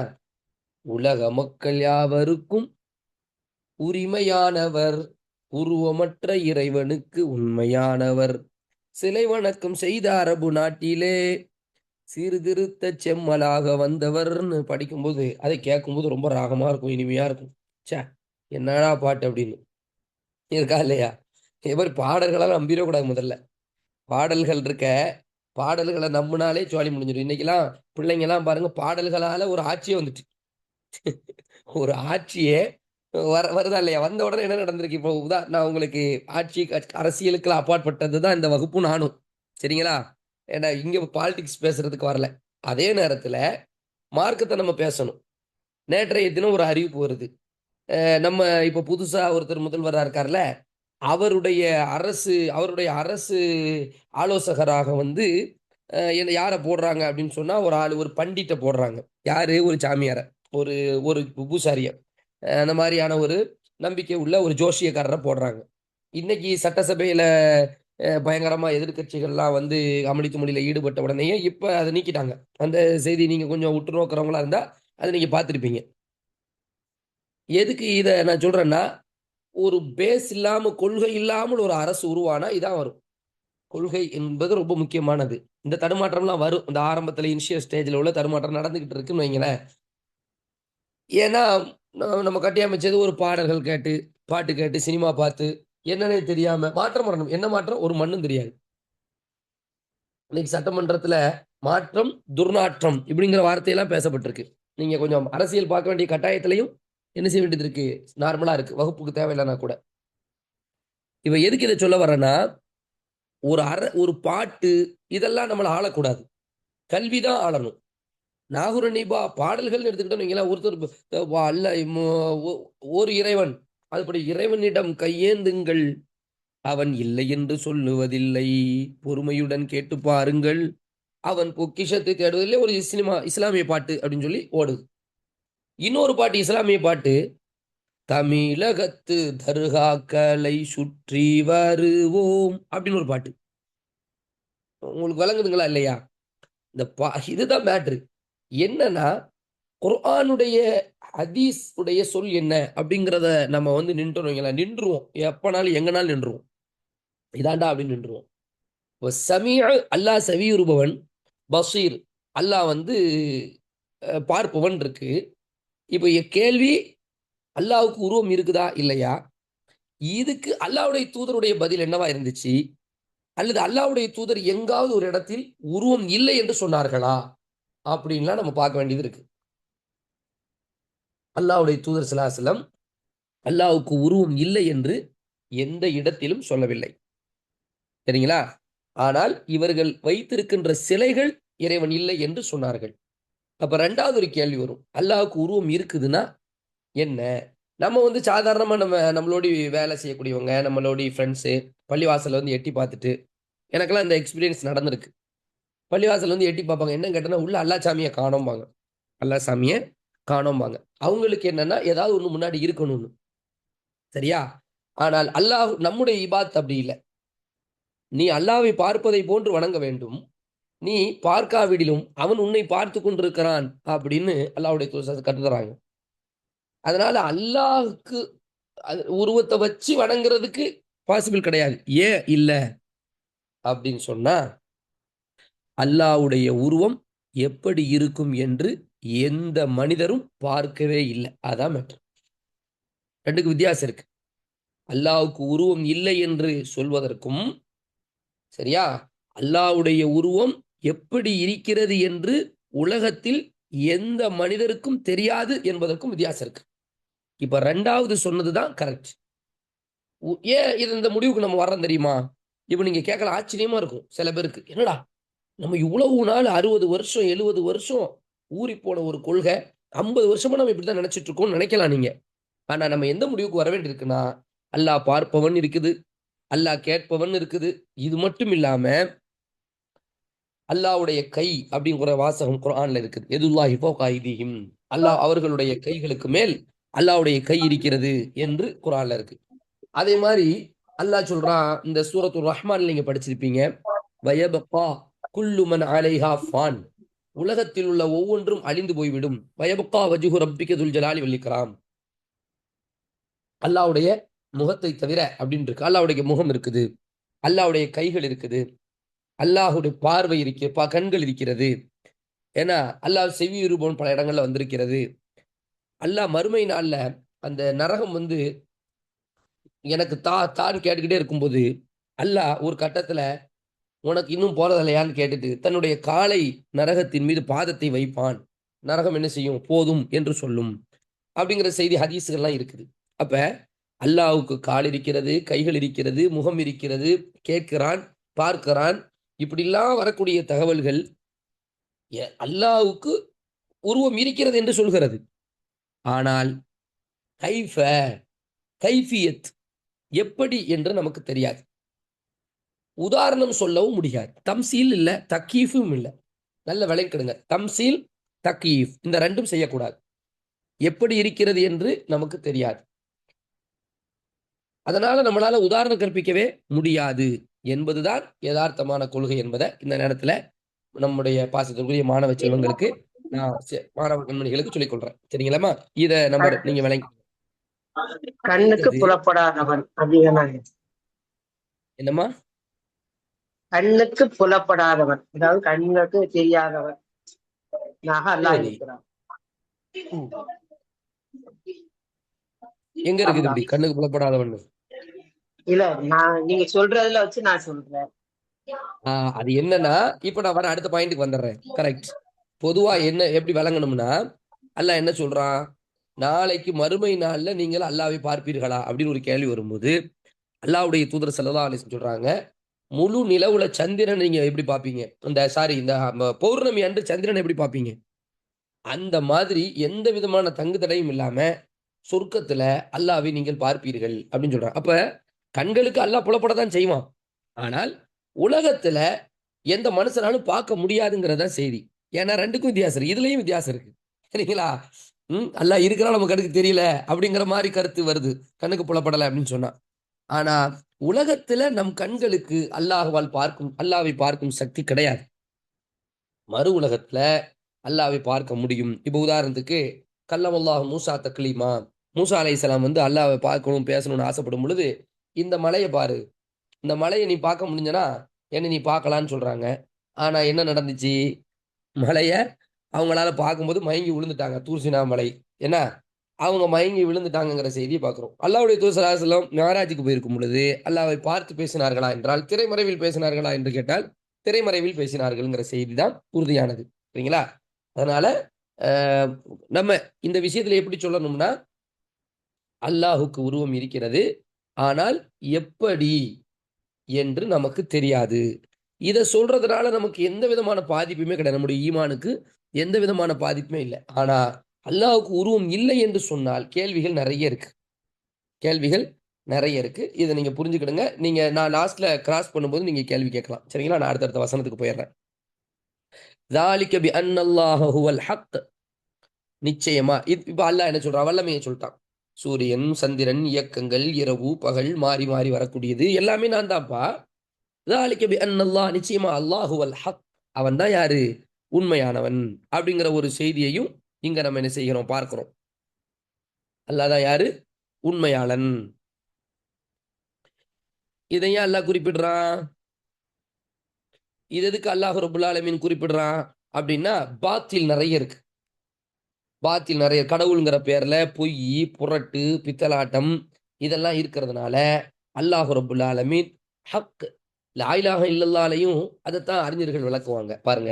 உலக மக்கள் யாவருக்கும் உரிமையானவர், உருவமற்ற இறைவனுக்கு உண்மையானவர், சிலை வணக்கம் செய்த அரபு நாட்டிலே சீர்திருத்த செம்மலாக வந்தவர்னு படிக்கும்போது அதை கேட்கும்போது ரொம்ப ராகமா இருக்கும், இனிமையா இருக்கும். ச்சே, என்னடா பாட்டு அப்படின்னு இருக்கா இல்லையா? இதே மாதிரி பாடல்களெல்லாம் நம்பிடக்கூடாது. முதல்ல பாடல்கள் இருக்க, பாடல்களை நம்பினாலே ஜாலி முடிஞ்சிடும். இன்னைக்கெல்லாம் பிள்ளைங்கெல்லாம் பாருங்க, பாடல்களால ஒரு ஆட்சியே வந்துட்டு ஒரு ஆட்சியே வருதா இல்லையா? வந்த உடனே என்ன நடந்திருக்கு? இப்போ நான் உங்களுக்கு ஆட்சி அரசியலுக்குலாம் அப்பாற்பட்டது தான் இந்த வகுப்பு நானும். சரிங்களா? ஏன்னா இங்க பாலிடிக்ஸ் பேசுறதுக்கு வரல. அதே நேரத்துல மார்க்கத்தை நம்ம பேசணும். நேற்றைய தினம் ஒரு அறிவிப்பு வருது. நம்ம இப்ப புதுசா ஒருத்தர் முதல்வரா இருக்கார்ல, அவருடைய அரசு ஆலோசகராக வந்து என்ன யாரை போடுறாங்க அப்படின்னு சொன்னா, ஒரு ஆள், ஒரு பண்டிட்ட போடுறாங்க. யாரு? ஒரு சாமியார, ஒரு ஒரு பூசாரிய, அந்த மாதிரியான ஒரு நம்பிக்கை உள்ள ஒரு ஜோசியக்காரரை போடுறாங்க. இன்னைக்கு சட்டசபையில பயங்கரமா எதிர்க்கட்சிகள்லாம் வந்து அமளி துமளியில ஈடுபட்ட உடனேயே இப்ப அதை நீக்கிட்டாங்க. அந்த செய்தி நீங்க கொஞ்சம் உற்று நோக்கிறவங்களா இருந்தா அதை நீங்க பார்த்திருப்பீங்க. எதுக்கு இதை நான் சொல்றேன்னா, ஒரு பேஸ் இல்லாம, கொள்கை இல்லாமல் ஒரு அரசு உருவானா இதான் வரும். கொள்கை என்பது ரொம்ப முக்கியமானது. இந்த தடுமாற்றம்லாம் வரும். இந்த ஆரம்பத்துல இனிஷியல் ஸ்டேஜ்ல உள்ள தடுமாற்றம் நடந்துகிட்டு இருக்குன்னு வைங்களேன். ஏன்னா நம்ம கட்டியமைச்சது ஒரு பாடல்கள் கேட்டு, பாட்டு கேட்டு, சினிமா பார்த்து, என்னன்னே தெரியாம மாற்றம் வரணும். என்ன மாற்றம்? ஒரு மண்ணும் தெரியாது. இன்னைக்கு சட்டமன்றத்துல மாற்றம், துர்நாற்றம் இப்படிங்கிற வார்த்தையெல்லாம் பேசப்பட்டிருக்கு. நீங்க கொஞ்சம் அரசியல் பார்க்க வேண்டிய கட்டாயத்திலையும் என்ன செய்ய வேண்டியது இருக்கு? நார்மலா இருக்கு, வகுப்புக்கு தேவையில்லைன்னா கூட. இவ எதுக்கு இதை சொல்ல வரேன்னா, ஒரு பாட்டு இதெல்லாம் நம்மளை ஆளக்கூடாது. கல்விதான் ஆளணும். நாகூர் ஹனீஃபா பாடல்கள் எடுத்துக்கிட்டோம் நீங்களா, ஒருத்தர் அல்ல ஒரு இறைவன், அதுபடி இறைவனிடம் கையேந்துங்கள், அவன் இல்லை என்று சொல்லுவதில்லை, பொறுமையுடன் கேட்டு பாருங்கள், அவன் பொக்கிஷத்தை தேடுவதில்லை. ஒரு இஸ்லாமிய பாட்டு அப்படின்னு சொல்லி ஓடுது. இன்னொரு பாட்டு, இஸ்லாமிய பாட்டு, தமிழகத்து தர்காக்களை சுற்றி வருவோம் அப்படின்னு ஒரு பாட்டு. உங்களுக்கு விளங்குதுங்களா இல்லையா? இந்த இதுதான் மேட்ரு. என்னன்னா, குர்ஆனுடைய ஹதீஸ் உடைய சொல் என்ன அப்படிங்கிறத நம்ம வந்து நின்றுவோம். எப்பனாலும் எங்கனாலும் நின்றுவோம். இதாண்டா அப்படின்னு நின்றுவோம். அல்லாஹ் செவியுறுபவன், பசீர் அல்லாஹ் வந்து பார்ப்பவன் இருக்கு. இப்போ கேள்வி, அல்லாஹ்வுக்கு உருவம் இருக்குதா இல்லையா? இதுக்கு அல்லாஹ்வுடைய தூதருடைய பதில் என்னவா இருந்துச்சு? அல்லது அல்லாஹ்வுடைய தூதர் எங்காவது ஒரு இடத்தில் உருவம் இல்லை என்று சொன்னார்களா? அப்படின்லாம் நம்ம பார்க்க வேண்டியது இருக்கு. அல்லாஹ்வுடைய தூதர் ஸல்லல்லாஹு அலைஹி வஸல்லம் அல்லாஹ்வுக்கு உருவம் இல்லை என்று எந்த இடத்திலும் சொல்லவில்லை. சரிங்களா? ஆனால் இவர்கள் வைத்திருக்கின்ற சிலைகள் இறைவன் இல்லை என்று சொன்னார்கள். அப்ப 2வது ஒரு கேள்வி வரும். அல்லாஹ்வுக்கு உருவம் இருக்குதுன்னா என்ன? நம்ம வந்து சாதாரணமா நம்மளோட வேலை செய்யக்கூடியவங்க, நம்மளோட ஃப்ரெண்ட்ஸு பள்ளிவாசல்ல வந்து எட்டி பார்த்துட்டு, எனக்கெல்லாம் இந்த எக்ஸ்பீரியன்ஸ் நடந்திருக்கு. பள்ளிவாசல்ல வந்து எட்டி பார்ப்பாங்க. என்னன்னு கேட்டா, உள்ள அல்லாஹ் சாமிய காணோம்பாங்க. அல்லாஹ் சாமிய காணோம்பாங்க. அவங்களுக்கு என்னன்னா, ஏதாவது ஒண்ணு முன்னாடி இருக்கணும்னு. சரியா? ஆனால் அல்லாஹ், நம்முடைய இபாத் அப்படி இல்ல. நீ அல்லாஹ்வை பார்ப்பதை போன்று வணங்க வேண்டும். நீ பார்க்காவிடிலும் அவன் உன்னை பார்த்து கொண்டிருக்கிறான் அப்படின்னு அல்லாஹ்வுடைய தூதர் கற்றுத்தராங்க. அதனால அல்லாஹ்வுக்கு உருவத்தை வச்சு வணங்குறதுக்கு பாசிபிள் கிடையாது. ஏன் இல்ல அப்படின்னு சொன்னா, அல்லாஹ்வுடைய உருவம் எப்படி இருக்கும் என்று எந்த மனிதரும் பார்க்கவே இல்லை. அதான் மேட்டர். 2க்கு வித்தியாசம் இருக்கு. அல்லாஹ்வுக்கு உருவம் இல்லை என்று சொல்வதற்கும், சரியா, அல்லாஹ்வுடைய உருவம் எப்படி இருக்கிறது என்று உலகத்தில் எந்த மனிதருக்கும் தெரியாது என்பதற்கும் வித்தியாசம் இருக்கு. இப்ப 2வது சொன்னதுதான் கரெக்ட். ஏன் இது இந்த முடிவுக்கு நம்ம வர்றோம் தெரியுமா? இப்ப நீங்க கேட்கலாம், ஆச்சரியமா இருக்கும் சில பேருக்கு. என்னடா நம்ம இவ்வளவு நாள் 60 வருஷம் 70 வருஷம் ஊறி போன ஒரு கொள்கை 50 வருஷமா நம்ம இப்படித்தான் நினைச்சிட்டு இருக்கோம்னு நினைக்கலாம் நீங்க. ஆனா நம்ம எந்த முடிவுக்கு வர வேண்டியிருக்குன்னா, அல்லாஹ் பார்ப்பவன் இருக்குது, அல்லாஹ் கேட்பவன் இருக்குது. இது மட்டும் இல்லாம அல்லாஹ்வுடைய கை அப்படிங்கிற வாசகம் குர்ஆன்ல இருக்குது. யதுல்லாஹி ஃபௌக ஐதீஹிம். அல்லாஹ் அவர்களுடைய கைகளுக்கு மேல் அல்லாஹ்வுடைய கை இருக்கிறது என்று குர்ஆன்ல இருக்கு. அதே மாதிரி அல்லாஹ் சொல்றான், இந்த சூரத்துர் ரஹ்மான்ல நீங்க படிச்சிருப்பீங்க. வயபக்கா குல்லு மன் அலைஹா ஃபான். உலகத்தில் உள்ள ஒவ்வொன்றும் அழிந்து போய்விடும். வயபக்கா வஜ்ஹு ரப்பிக துல் ஜலாலி வல் இக்ராம். அல்லாஹ்வுடைய முகத்தை தவிர அப்படின்னு இருக்கு. அல்லாஹ்வுடைய முகம் இருக்குது, அல்லாஹ்வுடைய கைகள் இருக்குது, அல்லாஹ்வுடைய பார்வை இருக்கு, கண்கள் இருக்கிறது. ஏன்னா அல்லாஹ் செவி ரூபம் பல இடங்கள்ல வந்திருக்கிறது. அல்லாஹ் மறுமை நாள்ல அந்த நரகம் வந்து எனக்கு தான்னு கேட்டுக்கிட்டே இருக்கும்போது அல்லாஹ் ஒரு கட்டத்துல உனக்கு இன்னும் போறதில்லையான்னு கேட்டுட்டு தன்னுடைய காலை நரகத்தின் மீது பாதத்தை வைப்பான். நரகம் என்ன செய்யும்? போதும் என்று சொல்லும். அப்படிங்கிற செய்தி ஹதீஸ்கள்லாம் இருக்குது. அப்ப அல்லாஹ்வுக்கு கால் இருக்கிறது, கைகள் இருக்கிறது, முகம் இருக்கிறது, கேட்கிறான், பார்க்கிறான். இப்படிலாம் வரக்கூடிய தகவல்கள் அல்லாஹ்வுக்கு உருவம் இருக்கிறது என்று சொல்கிறது. ஆனால் கைஃப, கைஃபியத் எப்படி என்று நமக்கு தெரியாது. உதாரணம் சொல்லவும் முடியாது. தம்சீல் இல்ல, தக்கீஃபும் இல்ல. நல்ல விளங்கிடுங்க. தம்சீல், தக்கீஃப் இந்த ரெண்டும் செய்யக்கூடாது. எப்படி இருக்கிறது என்று நமக்கு தெரியாது. அதனால நம்மளால உதாரணம் கற்பிக்கவே முடியாது என்பதுதான் யதார்த்தமான கொள்கை என்பதை இந்த நேரத்துல நம்முடைய பாசத்திற்குரிய மாணவ செல்வங்களுக்கு நான் மாணவ கண்மணிகளுக்கு சொல்லிக் கொள்றேன். சரிங்களாமா? இத நம்பர் நீங்க விளங்கி கண்ணுக்கு புலப்படாதவன் அப்படின்னா என்னம்மா? கண்ணுக்கு புலப்படாதவன், அதாவது கண்ணுக்கு தெரியாதவன் அல்லாஹ் சரி, இருக்கிறான். எங்க இருக்குது இப்படி கண்ணுக்கு புலப்படாதவன்? இல்ல, நீங்க சொல்றதுல வச்சு நான் சொல்றேன். அது என்னன்னா, இப்ப நான் வர அடுத்த பாயிண்ட்டுக்கு வந்துடுறேன். கரெக்ட். பொதுவா என்ன எப்படி விளங்கணும்னா, அல்லாஹ் என்ன சொல்றான்? நாளைக்கு மறுமை நாள்ல நீங்கள் அல்லாஹ்வை பார்ப்பீர்களா அப்படின்னு ஒரு கேள்வி வரும்போது அல்லாஹ்வுடைய தூதர் ஸல்லல்லாஹு அலைஹி வஸல்லம் சொல்றாங்க, முழு நிலவுல சந்திரன் நீங்க எப்படி பார்ப்பீங்க? இந்த பௌர்ணமி அன்று சந்திரன் எப்படி பார்ப்பீங்க? அந்த மாதிரி எந்த விதமான தங்கு தடையும் இல்லாம சொர்க்கத்துல அல்லாஹ்வை நீங்கள் பார்ப்பீர்கள் அப்படின்னு சொல்றாங்க. அப்ப கண்களுக்கு அல்லாஹ் புலப்படத்தான் செய்வான். ஆனால் உலகத்துல எந்த மனுஷனாலும் பார்க்க முடியாதுங்கிறதா செய்தி. ஏன்னா ரெண்டுக்கும் வித்தியாசம் இருக்கு. இதுலயும் வித்தியாசம் இருக்கு. சரிங்களா? அல்லாஹ் இருக்கிறா நம்ம கண்ணுக்கு தெரியல அப்படிங்கிற மாதிரி கருத்து வருது. கண்ணுக்கு புலப்படலை அப்படின்னு சொன்னா. ஆனா உலகத்துல நம் கண்களுக்கு அல்லாஹ்வை பார்க்கும் சக்தி கிடையாது. மறு உலகத்துல அல்லாஹ்வை பார்க்க முடியும். இப்ப உதாரணத்துக்கு கல்லமல்லாஹு மூசா தக்லீமா, மூசா அலைஹிஸ்ஸலாம் வந்து அல்லாஹ்வை பார்க்கணும் பேசணும்னு ஆசைப்படும் பொழுது, இந்த மலையை பாரு, இந்த மலையை நீ பார்க்க முடிஞ்சனா என்ன நீ பார்க்கலான்னு சொல்றாங்க. ஆனா என்ன நடந்துச்சு? மலைய அவங்களால பார்க்கும்போது மயங்கி விழுந்துட்டாங்க. தூர்சினா மலை என்ன அவங்க மயங்கி விழுந்துட்டாங்கிற செய்தியை பார்க்கிறோம். அல்லாஹ்வுடைய தூதர் ஸல்லல்லாஹு அலைஹி வஸல்லம் மிஅராஜுக்கு போயிருக்கும் பொழுது அல்லாஹ்வை பார்த்து பேசினார்களா என்றால் திரைமறைவில் பேசினார்களா என்று கேட்டால் திரைமறைவில் பேசினார்கள்ங்கிற செய்தி தான் உறுதியானது. சரிங்களா? அதனால நம்ம இந்த விஷயத்துல எப்படி சொல்லணும்னா, அல்லாஹுக்கு உருவம் இருக்கிறது, ஆனால் எப்படி என்று நமக்கு தெரியாது. இதை சொல்றதுனால நமக்கு எந்த விதமான பாதிப்புமே கிடையாது. நம்முடைய ஈமானுக்கு எந்த விதமான பாதிப்புமே இல்லை. ஆனா அல்லாஹுக்கு உருவம் இல்லை என்று சொன்னால் கேள்விகள் நிறைய இருக்கு. கேள்விகள் நிறைய இருக்கு. இதை நீங்க புரிஞ்சுக்கிடுங்க. நான் லாஸ்ட்ல கிராஸ் பண்ணும்போது நீங்க கேள்வி கேட்கலாம். சரிங்களா? நான் அடுத்தடுத்த வசனத்துக்கு போயிடுறேன். ذَلِكَ بِأَنَّ اللَّهَ هُوَ الْحَقُّ. நிச்சயமா இப்ப அல்லாஹ் என்ன சொல்றான்? வல்லமையை சொல்லிட்டான். சூரியன், சந்திரன், இயக்கங்கள், இரவு, பகல் மாறி மாறி வரக்கூடியது எல்லாமே நான் தான்ப்பா. ذَلِكَ بِأَنَّ اللَّهَ, நிச்சயமா அல்லாஹ் ஹுவல் ஹக், அவன் தான் யாரு? உண்மையானவன் அப்படிங்கிற ஒரு செய்தியையும் இங்க நம்ம என்ன செய்கிறோம்? பார்க்கிறோம். அல்லாஹ் தான் யாரு? உண்மையாளன். இதையும் அல்லாஹ் குறிப்பிடுறான். இது எதுக்கு அல்லாஹ் ரப்புல் ஆலமீன் குறிப்பிடுறான் அப்படின்னா, பாத்தில் நிறைய இருக்கு. பாத்தில் நிறைய கடவுளுங்கிற பேர்ல பொய், புரட்டு, பித்தலாட்டம் இதெல்லாம் இருக்கிறதுனால அல்லாஹ் ரப்புல் ஆலமீன் ஹக், லா இலாஹ இல்லல்லாஹ்லையும் அதைத்தான் அறிஞர்கள் விளக்குவாங்க. பாருங்க,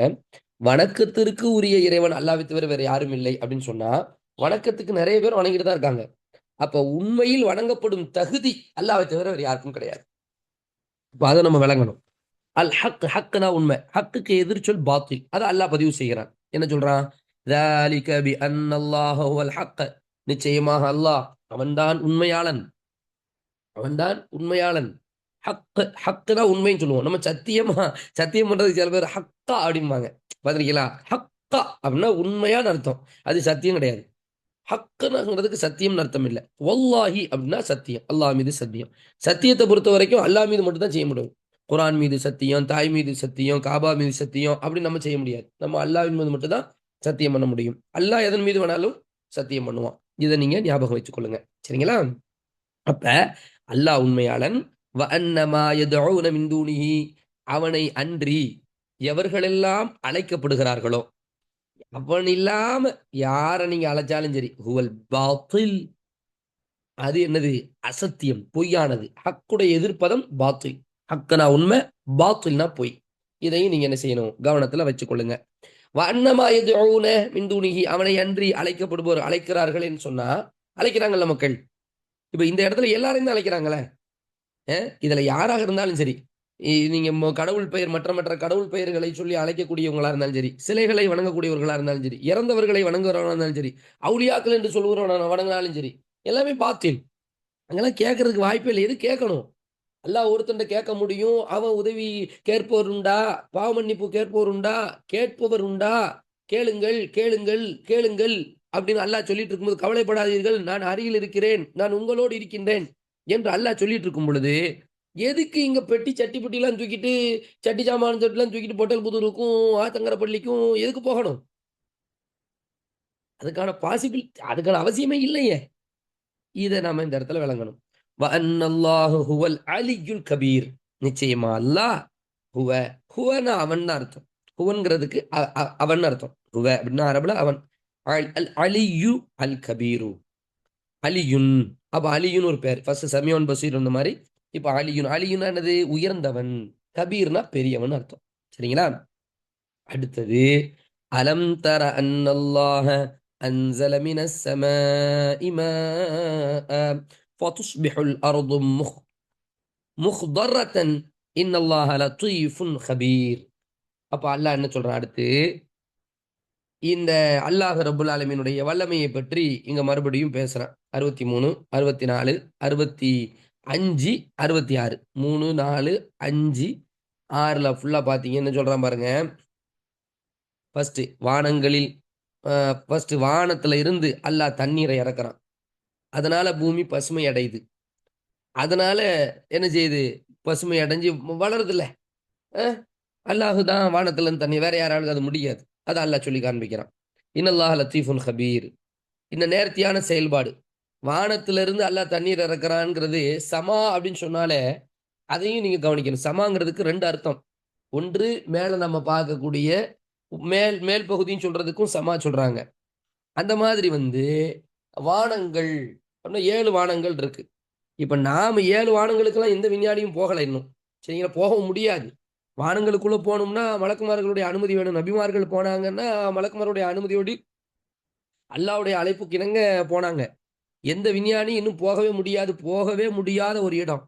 வணக்கத்திற்கு உரிய இறைவன் அல்லாஹ்வை தவிர வேற யாரும் இல்லை அப்படின்னு சொன்னா, வணக்கத்துக்கு நிறைய பேர் வணங்கிட்டு தான் இருக்காங்க. அப்ப உண்மையில் வணங்கப்படும் தகுதி அல்லாஹ்வை தவிர வேறு யாருக்கும் கிடையாது. இப்ப அதை நம்ம விளங்கணும். அல் ஹக், ஹக்குனா உண்மை, ஹக்குக்கு எதிர்ச்சொல் பாத்தில். அதை அல்லாஹ் பதிவு செய்கிறான். என்ன சொல்றான்? ذَلِكَ بِأَنَّ اللَّهَ هُوَ الْحَقَّ, நிச்சயமாக அல்லாஹ் அவன்தான் உண்மையாளன், அவன்தான் உண்மையாளன். ஹக்கு, ஹக்குனா உண்மைன்னு சொல்லுவோம். நம்ம சத்தியமா சத்தியம் பண்றதுக்கு சில பேர் ஹக்கா அப்படிம்பாங்க, பாத்திருக்கீங்களா? ஹக்கா அப்படின்னா உண்மையான அர்த்தம், அது சத்தியம் கிடையாது. ஹக்குங்கிறதுக்கு சத்தியம்னு அர்த்தம் இல்லை. வல்லாஹி அப்படின்னா சத்தியம், அல்லாஹ் மீது சத்தியம். சத்தியத்தை பொறுத்த வரைக்கும் அல்லாஹ் மீது மட்டும் தான் செய்ய முடியும். குரான் மீது சத்தியம், தாய் மீது சத்தியம், காபா மீது சத்தியம் அப்படி நம்ம செய்ய முடியாது. நம்ம அல்லாஹ்வின் மீது மட்டும் தான் சத்தியம் பண்ண முடியும். அல்லாஹ் எதன் மீது வேணாலும் சத்தியம் பண்ணுவான். இதை நீங்க ஞாபகம் வச்சுக்கொள்ளுங்க, சரிங்களா? அப்ப அல்லாஹ் உண்மையாளன். வ அன்னமா யதுஊன மின் தூனிஹி, அவனை அன்றி எவர்களெல்லாம் அழைக்கப்படுகிறார்களோ, அவன் இல்லாம யாரை நீங்க அழைச்சாலும் சரி, ஹுவல் பாத்தில், அது என்னது? அசத்தியம், பொய்யானது. ஹக்குடைய எதிர்ப்பதம் பாத்தில். ஹக்குனா உண்மை, பாத்தில்னா பொய். இதையும் நீங்க என்ன செய்யணும்? கவனத்துல வச்சுக்கொள்ளுங்க. வ அன்னமா யதுஊன மின் தூனிஹி, அவனை அன்றி அழைக்கப்படுவோர் அழைக்கிறார்கள் என்று சொன்னா, அழைக்கிறாங்கல்ல மக்கள். இப்ப இந்த இடத்துல எல்லாரையும் தான் அழைக்கிறாங்களே. இதுல யாராக இருந்தாலும் சரி, நீங்க கடவுள் பெயர், மற்ற மற்ற கடவுள் பெயர்களை சொல்லி அழைக்கக்கூடியவங்களா இருந்தாலும் சரி, சிலைகளை வணங்கக்கூடியவர்களா இருந்தாலும் சரி, இறந்தவர்களை வணங்குறவர்களா இருந்தாலும் சரி, அவுலியாக்கள் என்று சொல்லுகிறவன வணங்கினாலும் சரி, எல்லாமே பாத்தில். அங்கெல்லாம் கேட்கறதுக்கு வாய்ப்பே இல்லை. எது கேட்கணும்? அல்லாஹ் ஒருத்தண்ட கேட்க முடியும். அவன் உதவி கேட்பவர் உண்டா? பாவ மன்னிப்பு கேட்பவர் உண்டா? கேட்பவர் உண்டா? கேளுங்கள், கேளுங்கள், கேளுங்கள் அப்படின்னு அல்லாஹ் சொல்லிட்டு இருக்கும்போது, கவலைப்படாதீர்கள், நான் அருகில் இருக்கிறேன், நான் உங்களோடு இருக்கின்றேன் என்று அல்லாஹ் சொல்லிட்டு இருக்கும் பொழுது, எதுக்கு இங்க பெட்டி சட்டி பெட்டிலாம் தூக்கிட்டு, சட்டி சாமான் சட்டிலாம் தூக்கிட்டு பொட்டல் புதூருக்கும் ஆத்தங்கரப்பள்ளிக்கும் எதுக்கு போகணும்? அதுக்கான அவசியமே இல்லையே. இதை நாம இந்த இடத்துல விளங்கணும். வ அன்னல்லாஹு ஹுவல் அலியுல் கபீர், நிச்சயமா அல்லாஹ் ஹுவ, ஹுவனா அவன் அர்த்தம். ஹுவன்கிறதுக்கு அவன் அர்த்தம். ஹுவ அப்படின்னா அரபுல அவன். அல் அலியு அல் கபீரு, அலியுன். அப்ப அலியுன் ஒரு பேர், ஃபர்ஸ்ட் சமியோன் பசீர் இந்த மாதிரி. இப்ப அலியுன், அலியுன் என்னது? உயர்ந்தவன். கபீர்னா பெரியவன் அர்த்தம், சரிங்களா? அடுத்தது, அலம் தர அன்னல்லாஹ அன்ஸல மினஸ் ஸமாஇ மாஅ ஃபதுஸ்பிஹுல் அர்து முக்தரத்தன் இன்னல்லாஹ லதீஃபுன் கபீர். அப்ப அல்லாஹ் என்ன சொல்றான் அடுத்து? இந்த அல்லாஹ் ரப்புல் ஆலமீனுடைய வல்லமையை பற்றி இங்க மறுபடியும் பேசுறான். 63, 64, 65, 66, 3, 4, 5, 6ல ஃபுல்லா பாத்தீங்க என்ன சொல்றான் பாருங்க. ஃபர்ஸ்ட் வானங்களில், ஃபர்ஸ்ட் வானத்துல இருந்து அல்லாஹ் தண்ணீரை இறக்குறான். அதனால பூமி பசுமை அடையுது. அதனால என்ன செய்யுது? பசுமை அடைஞ்சு வளருது இல்ல. அல்லாஹு தான் வானத்துல இருந்து தண்ணி, வேற யாராலும் அது முடியாது. அதை அல்லாஹ் சொல்லி காண்பிக்கிறான். இன்னல்லாஹ் லத்தீஃபுன் கபீர். இந்த நேர்த்தியான செயல்பாடு, வானத்திலிருந்து அல்லாஹ் தண்ணீர் இறக்குறான்ங்கிறது சமா அப்படின்னு சொன்னாலே அதையும் நீங்க கவனிக்கணும். சமாங்கிறதுக்கு ரெண்டு அர்த்தம். ஒன்று, மேல நம்ம பார்க்கக்கூடிய மேல் மேல் பகுதின்னு சொல்றதுக்கும் சமா சொல்றாங்க. அந்த மாதிரி வானங்கள் அப்படின்னா 7 வானங்கள் இருக்கு. இப்ப நாம 7 வானங்களுக்கெல்லாம் எந்த விஞ்ஞானியும் போகலை இன்னும், சரிங்களா? போக முடியாது. வானங்களுக்குள்ள போகணும்னா மலக்குமார்களுடைய அனுமதி வேணும். நபிமார்கள் போனாங்கன்னா மலக்குமாருடைய அனுமதியோடு அல்லாஹ்வுடைய அழைப்புக்கு இணங்க போனாங்க. எந்த விஞ்ஞானி இன்னும் போகவே முடியாத ஒரு இடம்,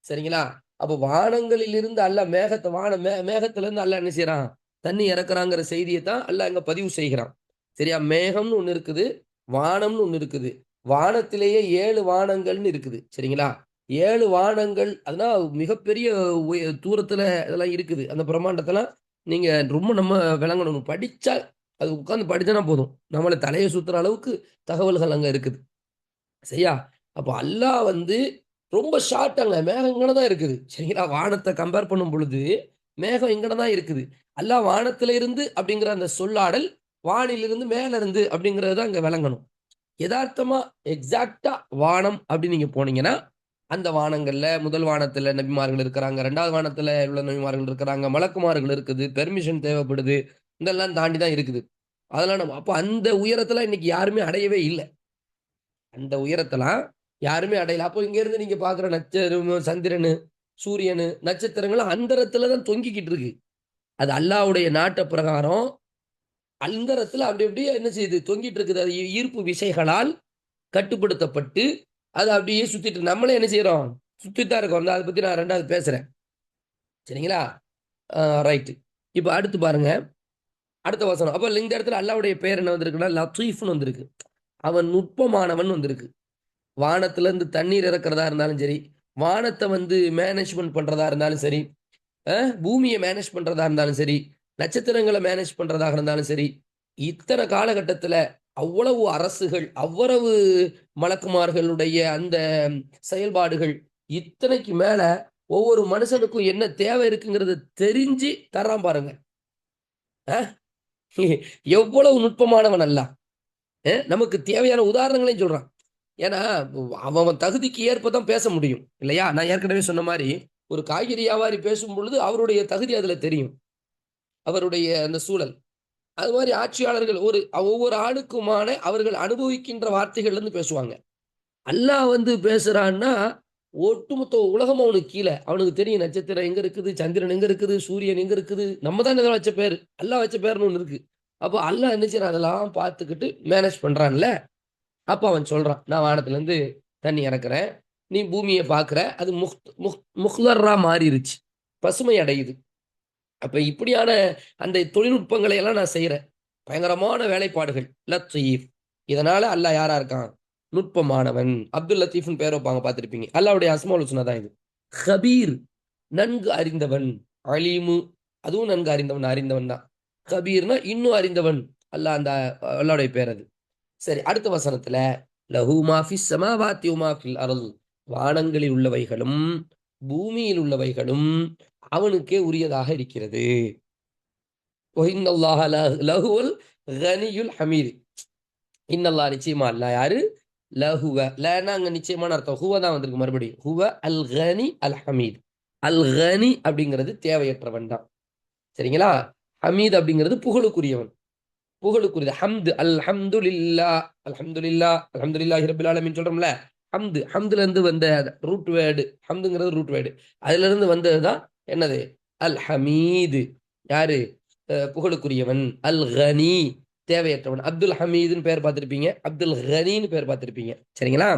சரிங்களா? அப்ப வானங்களில் இருந்து அல்லாஹ் மேகத்துல இருந்து அல்லாஹ் என்ன செய்யறான்? தண்ணி இறக்குறாங்கிற செய்தியை தான் அல்லாஹ் இங்க பதிவு செய்கிறான். சரியா? மேகம்னு ஒண்ணு இருக்குது, வானம்னு ஒண்ணு இருக்குது. வானத்திலேயே 7 வானங்கள்னு இருக்குது, சரிங்களா? 7 வானங்கள், அதெல்லாம் மிகப்பெரிய தூரத்துல இதெல்லாம் இருக்குது. அந்த பிரம்மாண்டத்தெல்லாம் நீங்க ரொம்ப நம்ம விளங்கணும். படிச்சா, அது உட்கார்ந்து படிச்சனா போதும், நம்மளை தலையை சுத்துற அளவுக்கு தகவல்கள் அங்க இருக்குது, சரியா? அப்ப அல்லாஹ் ரொம்ப ஷார்ட்டாங்க, மேகம் இங்கன தான் இருக்குது, சரிங்களா? வானத்தை கம்பேர் பண்ணும் பொழுது மேகம் இங்கன தான் இருக்குது. அல்லாஹ் வானத்தில இருந்து அப்படிங்கிற அந்த சொல்லாடல், வானிலிருந்து மேல இருந்து அப்படிங்கிறது தான் இங்க விளங்கணும். யதார்த்தமா எக்ஸாக்டா வானம் அப்படின்னு நீங்க போனீங்கன்னா, அந்த வானங்கள்ல முதல் வானத்துல நபிமார்கள் இருக்கிறாங்க, 2வது வானத்துல உள்ள நபிமார்கள் இருக்கிறாங்க, மலக்குமார்கள் இருக்குது, பெர்மிஷன் தேவைப்படுது, இதெல்லாம் தாண்டி தான் இருக்குது. அதெல்லாம் நம்ம அப்ப அந்த உயரத்துல இன்னைக்கு யாருமே அடையவே இல்லை. அந்த உயரத்தெல்லாம் யாருமே அடையல. அப்போ இங்க இருந்து நீங்க பாக்குற நட்சத்திரம், சந்திரனு, சூரியனு, நட்சத்திரங்களும் அந்தரத்துல தான் தொங்கிக்கிட்டு இருக்கு. அது அல்லாஹ்வுடைய நாட்ட பிரகாரம் அந்தரத்துல அப்படி அப்படியே என்ன செய்யுது? தொங்கிட்டு இருக்குது. அது ஈர்ப்பு விசைகளால் கட்டுப்படுத்தப்பட்டு அது அப்படியே சுத்திட்டு நம்மளே என்ன செய்யறோம், சுத்திட்டு தான் இருக்கோம். அதை பத்தி நான் ரெண்டாவது பேசுறேன். சரிங்களா? ரைட்டு. இப்போ அடுத்து பாருங்க, அடுத்த வசனம். அப்ப இந்த இடத்துல அல்லாவுடைய பேர் என்ன வந்திருக்குன்னா லத்தீஃப்னு வந்திருக்கு. அவன் நுட்பமானவன் வந்திருக்கு. வானத்துல இருந்து தண்ணீர் இறக்குறதா இருந்தாலும் சரி, வானத்தை வந்து மேனேஜ்மெண்ட் பண்றதா இருந்தாலும் சரி, பூமியை மேனேஜ் பண்றதா இருந்தாலும் சரி, நட்சத்திரங்களை மேனேஜ் பண்றதாக இருந்தாலும் சரி, இத்தனை காலகட்டத்துல அவ்வளவு அரசுகள், அவ்வளவு மலக்குமார்களுடைய அந்த செயல்பாடுகள், இத்தனைக்கு மேல ஒவ்வொரு மனுஷனுக்கும் என்ன தேவை இருக்குங்கிறத தெரிஞ்சு தர்றான் பாருங்க. எவ்வளவு நுட்பமானவன் அல்ல. நமக்கு தேவையான உதாரணங்களையும் சொல்றான். ஏன்னா அவன் தகுதிக்கு ஏற்பதான் பேச முடியும் இல்லையா? நான் ஏற்கனவே சொன்ன மாதிரி ஒரு காய்கறி வியாபாரி பேசும் பொழுது அவருடைய தகுதி அதுல தெரியும், அவருடைய அந்த சூழல். அது மாதிரி ஆட்சியாளர்கள் ஒவ்வொரு ஆளுக்குமான அவர்கள் அனுபவிக்கின்ற வார்த்தைகள்ல இருந்து பேசுவாங்க. அல்லாஹ் வந்து பேசுறான்னா ஒட்டுமொத்த உலகம் அவனுக்கு கீழே. அவனுக்கு தெரியும் நட்சத்திரம் எங்க இருக்குது, சந்திரன் எங்க இருக்குது, சூரியன் எங்க இருக்குது. நம்ம தான் இதெல்லாம் வச்ச பேரு, அல்லாஹ் வச்ச பேருன்னு ஒண்ணு இருக்கு. அப்போ அல்லாஹ் என்ன செய்யறான், அதெல்லாம் பார்த்துக்கிட்டு மேனேஜ் பண்றான்ல. அப்ப அவன் சொல்றான், நான் வானத்துல இருந்து தண்ணி இறக்குறேன், நீ பூமியை பாக்குற, அது முஹ்லரா மாறிடுச்சு, பசுமை அடையுது. அப்ப இப்படியான அந்த தொழில்நுட்பங்களை எல்லாம் நான் செய்யறேன், பயங்கரமான வேலைப்பாடுகள். லத்தீஃப், இதனால அல்லாஹ் யாரா இருக்கான், நுட்பமானவன். அப்துல் லத்தீஃப்னு பேர் வைப்பாங்க, பார்த்திருப்பீங்க. அல்லாவுடைய அஸ்மாவுல் ஹுஸ்னா தான் இது. கபீர், நன்கு அறிந்தவன். அலீமு, அதுவும் நன்கு அறிந்தவன், அறிந்தவன் தான். கபீர்னா இன்னும் அறிந்தவன். அல்லாஹ் அந்த அல்லாவுடைய பேர் அது. சரி, அடுத்த வசனத்துல லஹு மாஃபி ஸமாவாத்தி வ மாஃபில் அர்ள், வானங்களில் உள்ளவைகளும் பூமியில் உள்ளவைகளும் அவனுக்கே உரியதாக இருக்கிறது. வ இன்னல்லாஹ லஹுவல் கனியுல் ஹமீத். இன்னல்லாஹ், நிச்சயமா அல்லாஹ் யாரு, லஹுவ, லனா அங்க நிச்சயமான அர்த்தம், ஹுவ தான் வந்திருக்கு மறுபடியும். ஹுவ அல் கனி அல் ஹமீத். அல் கனி அப்படிங்கிறது தேவையற்றவன் தான். சரிங்களா? ஹமீத் அப்படிங்கிறது புகழுக்குரியவன், புகழுக்குரியது. ஹம்து, அல்ஹம்துலில்லா, அல்ஹம்துலில்லா, அல்ஹம்துலில்லாஹி ரப்பில் ஆலமீன் சொல்றோம்ல. ஹம்து, ஹம்துல இருந்து வந்த ரூட் வேர்டு, ஹம்துங்கிறது ரூட் வேர்டு. அதுல இருந்து வந்ததுதான் என்னது, அல் ஹமீது. யாரு, புகழுக்குரியவன். அல் கனி, தேவையற்றவன். அப்துல் ஹமீதுன்னு பேர் பார்த்திருப்பீங்க, அப்துல் கனின்னு பேர் பார்த்திருப்பீங்க. சரிங்களா?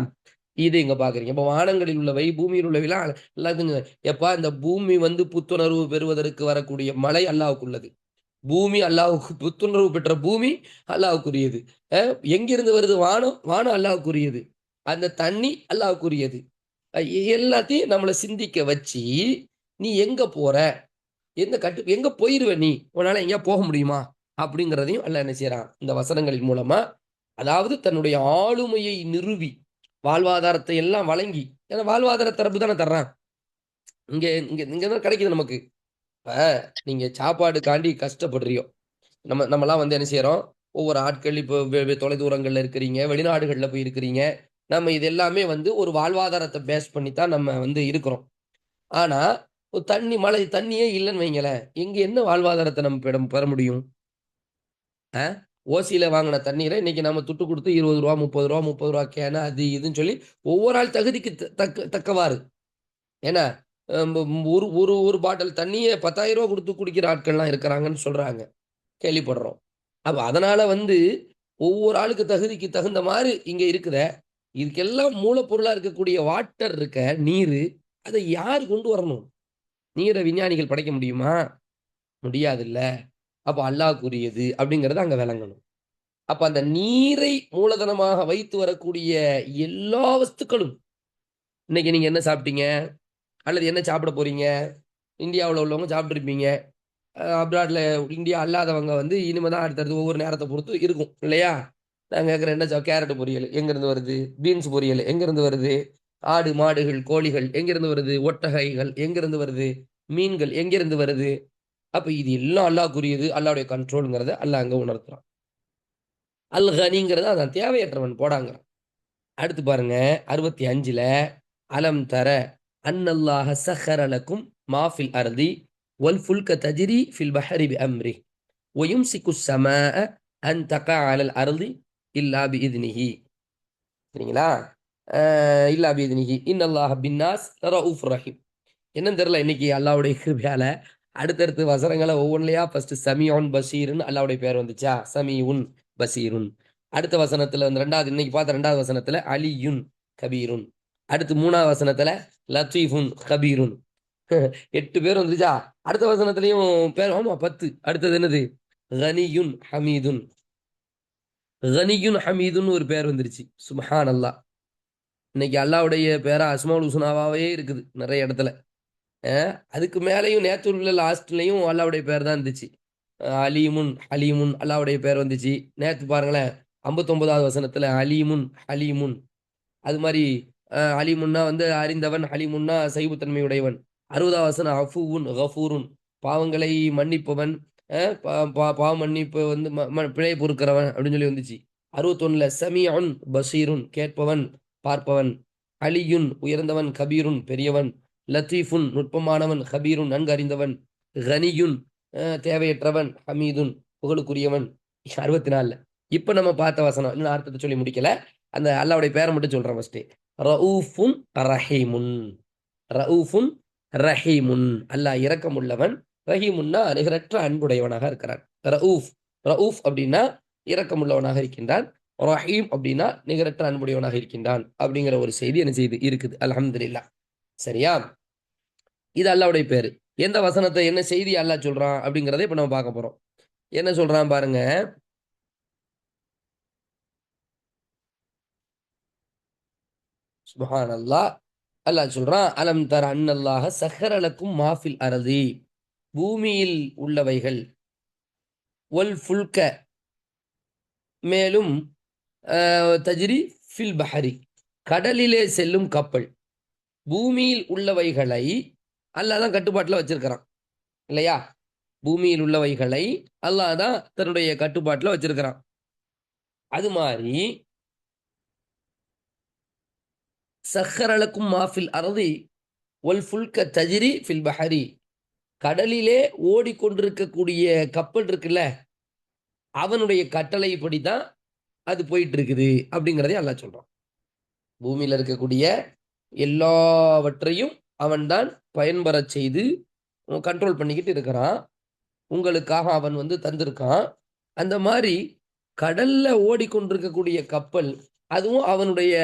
இது இங்க பாக்குறீங்க. இப்ப வானங்களில் உள்ளவை பூமியில் உள்ளவைலாம் எல்லாத்துக்கும். எப்பா, இந்த பூமி வந்து புத்துணர்வு பெறுவதற்கு வரக்கூடிய மழை அல்லாஹ்வுக்குள்ளது. பூமி அல்லாஹ்வுக்கு, புத்துணர்வு பெற்ற பூமி அல்லாஹ்வுக்குரியது. எங்கிருந்து வருது, வானம், வானம் அல்லாஹ்வுக்குரியது. அந்த தண்ணி அல்லாஹ்வுக்குரியது. எல்லாத்தையும் நம்மளை சிந்திக்க வச்சு, நீ எங்க போற, எங்க போயிருவ, நீ உன்னால எங்கேயா போக முடியுமா அப்படிங்கிறதையும் அல்லாஹ் என்ன செய்யறான் இந்த வசனங்களின் மூலமா. அதாவது தன்னுடைய ஆளுமையை நிறுவி வாழ்வாதாரத்தை எல்லாம் வழங்கி, ஏன்னா வாழ்வாதார தரப்பு தானே தர்றான். இங்க இங்க இங்க தான் கிடைக்குது நமக்கு. இப்ப நீங்க சாப்பாடுக்காண்டி கஷ்டப்படுறியோ, நம்மலாம் வந்து என்ன செய்யறோம், ஒவ்வொரு ஆட்கள் இப்போ தொலை தூரங்கள்ல இருக்கிறீங்க, வெளிநாடுகள்ல போய் இருக்கிறீங்க. நம்ம இது எல்லாமே வந்து ஒரு வாழ்வாதாரத்தை பேஸ் பண்ணி தான் நம்ம வந்து இருக்கிறோம். ஆனா ஒரு மழை தண்ணியே இல்லைன்னு வைங்களேன், எங்க என்ன வாழ்வாதாரத்தை நம்ம பெற முடியும்? ஓசியில வாங்கின தண்ணீரை இன்னைக்கு நம்ம துட்டு கொடுத்து 20 ரூபா, 30 ரூபா, 30 ரூபா கேன, அது இதுன்னு சொல்லி ஒவ்வொரு ஆள் தகுதிக்கு தக்கவாறு. ஏன்னா ஒரு ஒரு ஒரு பாட்டில் தண்ணியை 10,000 ரூபா கொடுத்து குடிக்கிற ஆட்கள்லாம் இருக்கிறாங்கன்னு சொல்றாங்க, கேள்விப்படுறோம். அப்ப அதனால வந்து ஒவ்வொரு ஆளுக்கு தகுதிக்கு தகுந்த மாதிரி இங்க இருக்குத. இதுக்கெல்லாம் மூலப்பொருளா இருக்கக்கூடிய வாட்டர் இருக்க, நீரு, அதை யார் கொண்டு வரணும்? நீரை விஞ்ஞானிகள் படைக்க முடியுமா? முடியாது இல்ல. அப்ப அல்லாஹ்வுக்குரியது அப்படிங்கறது அங்க விளங்கணும். அப்ப அந்த நீரை மூலதனமாக வைத்து வரக்கூடிய எல்லா வஸ்துக்களும், இன்னைக்கு நீங்க என்ன சாப்பிட்டீங்க அல்லது என்ன சாப்பிட போறீங்க? இந்தியாவில் உள்ளவங்க சாப்பிட்டு இருப்பீங்க. அப்ராட்ல, இந்தியா அல்லாதவங்க வந்து இனிமேதான் அடுத்தடுத்து ஒவ்வொரு நேரத்தை பொறுத்து இருக்கும் இல்லையா? நான் கேட்குறேன், என்ன கேரட் பொரியல் எங்கிருந்து வருது, பீன்ஸ் பொரியல் எங்கிருந்து வருது, ஆடு மாடுகள் கோழிகள் எங்கிருந்து வருது, ஒட்டகைகள் எங்கிருந்து வருது, மீன்கள் எங்கிருந்து வருது. அப்ப இது எல்லாம் அல்லாஹ்வுக்குரியது, அல்லாஹ்வுடைய கண்ட்ரோல்ங்கிறத அல்லாஹ் அங்க உணர்த்துறான். அல் கனிங்கிறத அதான் தேவையற்றவன் போடாங்கிறான். அடுத்து பாருங்க 65ல, அலம் தர அன்னல்லாஹ சஹர லக்கும் மாஃபில் அர்தி வல் ஃபுல்க தஜ்ரி ஃபில் பஹரி பிஅம்ரி வயும்சிகு ஸமாஅ அன் தகா அலல் அர்தி இல்லா பிஇذனிஹி. சரிங்களா? இல்லா பிஇذனிஹி இன்னல்லாஹ பின்னாஸ் ரഊஃபுர் ரஹீம். என்னன்னு தெரியல, இன்னைக்கு அல்லாஹ்வுடைய கிருபையால அடுத்தடுத்து வசனங்களை ஒவ்வொன்றிலையா ஃபர்ஸ்ட் சமீஉன் பஷீர்னு அல்லாஹ்வுடைய பேர் வந்துச்சா, சமீஉன் பஷீருன். அடுத்த வசனத்துல வந்து ரெண்டாவது, இன்னைக்கு பார்த்த ரெண்டாவது வசனத்துல அலியுன், கபீருன். அடுத்து 3வது வசனத்துல லத்தீஃபுன் கபீருன். 8 பேர் வந்துருச்சா? அடுத்த வசனத்திலையும் பேர், ஆமா 10. அடுத்தது என்னது? கனியுன் ஹமீதுன். கனியுன் ஹமீதுன் ஒரு பேர் வந்துருச்சு. சுப்ஹான் அல்லாஹ். இன்னைக்கு அல்லாவுடைய பேரா அஸ்மாவுல் ஹுஸ்னாவாவே இருக்குது நிறைய இடத்துல. அதுக்கு மேலேயும் நேற்று உள்ள லாஸ்ட்லையும் அல்லாவுடைய பேர் தான் இருந்துச்சு. அலீமுன் ஹலீமுன் அல்லாவுடைய பேர் வந்துச்சு. நேற்று பாருங்களேன், 59வது வசனத்துல அலீமுன் ஹலீமுன். அது மாதிரி அலிமுன்னா வந்து அறிந்தவன், ஹலிமுன்னா சைபுத்தன்மையுடையவன். 60வது வசனம் அஃபூவுன் கஃபூருன் பாவங்களை மன்னிப்பவன், பாவ மன்னிப்பு வந்து பிழை பொறுக்கிறவன் அப்படின்னு சொல்லி வந்துச்சு. 61ல சமீஉன் பஷீருன் கேட்பவன் பார்ப்பவன். அலியுன் உயர்ந்தவன், கபீருன் பெரியவன், லத்தீஃபுன் நுட்பமானவன், கபீருன் நன்கு அறிந்தவன், கனியுன் தேவையற்றவன், ஹமீதுன் புகழுக்குரியவன். 64ல இப்ப நம்ம பார்த்த வசனம் இன்னும் அர்த்தத்தை சொல்லி முடிக்கல. அந்த அல்லாவுடைய பேரை மட்டும் சொல்றேன் ஃபர்ஸ்ட். ரഊஃபுன் ரஹீமுன். ரഊஃபுன் ரஹீமுன் அல்லாஹ் இரக்கமுள்ளவன். ரஹீமுன்னா நிகரற்ற அன்புடையவனாக இருக்கிறான். ரഊஃப் ரഊஃப் அப்படின்னா இரக்கமுள்ளவனாக இருக்கின்றான். ரஹீம் அப்படின்னா நிகரற்ற அன்புடையவனாக இருக்கின்றான் அப்படிங்கிற ஒரு செய்தி என்ன செய்து இருக்குது. அல்ஹம்துலில்லாஹ். சரியா? இது அல்லாவுடைய பேரு. எந்த வசனத்தை என்ன செய்தி அல்லாஹ் சொல்றான் அப்படிங்கிறத இப்ப நம்ம பார்க்க போறோம். என்ன சொல்றான் பாருங்க. சுப்ஹானல்லாஹ். அல்லாஹ் சொல்றான், அலம் தர அன்னல்லாஹ சஹர லக்கும் மாஃபில் அரதி பூமியில் உள்ளவைகள், ஒல் ஃபுல்க மேலும் தஜ்ரி ஃபில் பஹரி கடலிலே செல்லும் கப்பல். பூமியில் உள்ளவைகளை அல்லாஹ் தான் கட்டுப்பாட்டில் வச்சிருக்கிறான் இல்லையா? பூமியில் உள்ளவைகளை அல்லாஹ் தான் தன்னுடைய கட்டுப்பாட்டில் வச்சிருக்கிறான். அது மாதிரி சஹரலக்கும் மாஃபில் அரதி ஒல் ஃபுல்க தஜ்ரி ஃபில் பஹரி கடலிலே ஓடிக்கொண்டிருக்கக்கூடிய கப்பல் இருக்குல்ல, அவனுடைய கட்டளைப்படி தான் அது போயிட்டு இருக்குது அப்படிங்கிறதையும் அல்லாஹ் சொல்றான். பூமியில இருக்கக்கூடிய எல்லாவற்றையும் அவன் தான் பயன்பெற செய்து கண்ட்ரோல் பண்ணிக்கிட்டு இருக்கிறான். உங்களுக்காக அவன் வந்து தந்திருக்கான். அந்த மாதிரி கடல்ல ஓடிக்கொண்டிருக்கக்கூடிய கப்பல் அதுவும் அவனுடைய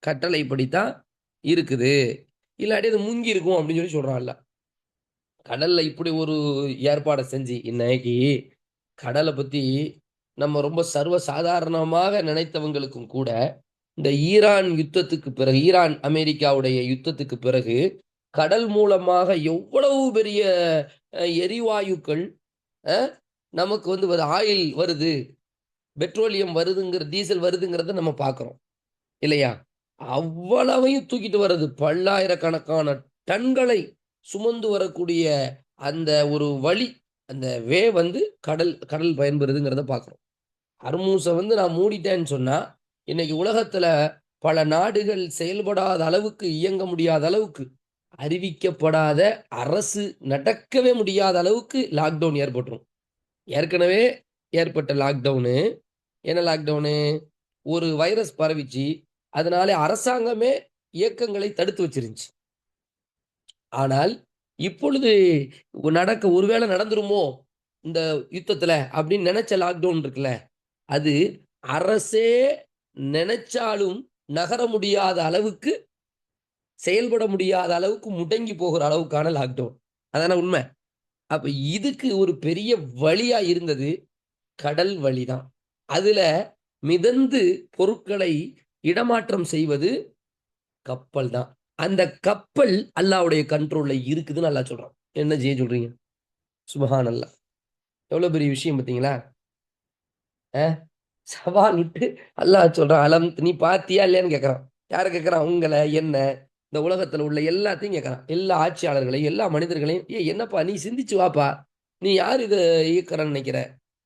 கட்டளைப்படித்தான் இருக்குது. இல்லாட்டி அது முங்கி இருக்கும் அப்படின்னு சொல்லி சொல்றான்ல. கடல்ல இப்படி ஒரு ஏற்பாடை செஞ்சு இன்னைக்கு கடலை பத்தி நம்ம ரொம்ப சர்வ சாதாரணமாக நினைத்தவங்களுக்கும் கூட இந்த ஈரான் யுத்தத்துக்கு பிறகு, ஈரான் அமெரிக்காவுடைய யுத்தத்துக்கு பிறகு கடல் மூலமாக எவ்வளவு பெரிய எரிவாயுக்கள் நமக்கு வந்து ஆயில் வருது, பெட்ரோலியம் வருதுங்கிற, டீசல் வருதுங்கிறத நம்ம பார்க்கிறோம் இல்லையா? அவ்வளவையும் தூக்கிட்டு வர்றது, பல்லாயிரக்கணக்கான டன்களை சுமந்து வரக்கூடிய அந்த ஒரு வழி, அந்த வந்து கடல் பயன்பெறுதுங்கிறத பார்க்கிறோம். ஹர்மூஸை வந்து நான் மூடிட்டேன்னு சொன்னா இன்னைக்கு உலகத்துல பல நாடுகள் செயல்படாத அளவுக்கு, இயங்க முடியாத அளவுக்கு, அறிவிக்கப்படாத, அரசு நடக்கவே முடியாத அளவுக்கு லாக்டவுன் ஏற்பட்டுரும். ஏற்கனவே ஏற்பட்ட லாக்டவுனு என்ன லாக்டவுனு? ஒரு வைரஸ் பரவிச்சு, அதனால அரசாங்கமே இயக்கங்களை தடுத்து வச்சிருந்துச்சு. ஆனால் இப்பொழுது ஒருவேளை நடந்துருமோ இந்த யுத்தத்துல அப்படின்னு நினைச்ச லாக்டவுன் இருக்குல்ல, அது அரசே நினைச்சாலும் நகர முடியாத அளவுக்கு, செயல்பட முடியாத அளவுக்கு, முடங்கி போகிற அளவுக்கான லாக்டவுன். அதான உண்மை. அப்ப இதுக்கு ஒரு பெரிய வழியா இருந்தது கடல் வழிதான். அதுல மிதந்து பொருட்களை இடமாற்றம் செய்வது கப்பல் தான். அந்த கப்பல் அல்லாவுடைய கண்ட்ரோல்ல இருக்குதுன்னு அல்லாஹ் சொல்றான். என்ன செய்ய சொல்றீங்க? சுபஹான் அல்லாஹ். எவ்வளவு பெரிய விஷயம் பார்த்தீங்களா? சவால் விட்டு அல்லாஹ் சொல்றான், அலம் நீ பாத்தியா இல்லையான்னு கேட்கறான். யாரை கேட்கறான்? உங்களை, என்ன, இந்த உலகத்துல உள்ள எல்லாத்தையும் கேட்கறான். எல்லா ஆட்சியாளர்களையும், எல்லா மனிதர்களையும், என்னப்பா நீ சிந்திச்சு வாப்பா, நீ யார் இதை இயக்கிறன்னு நினைக்கிற?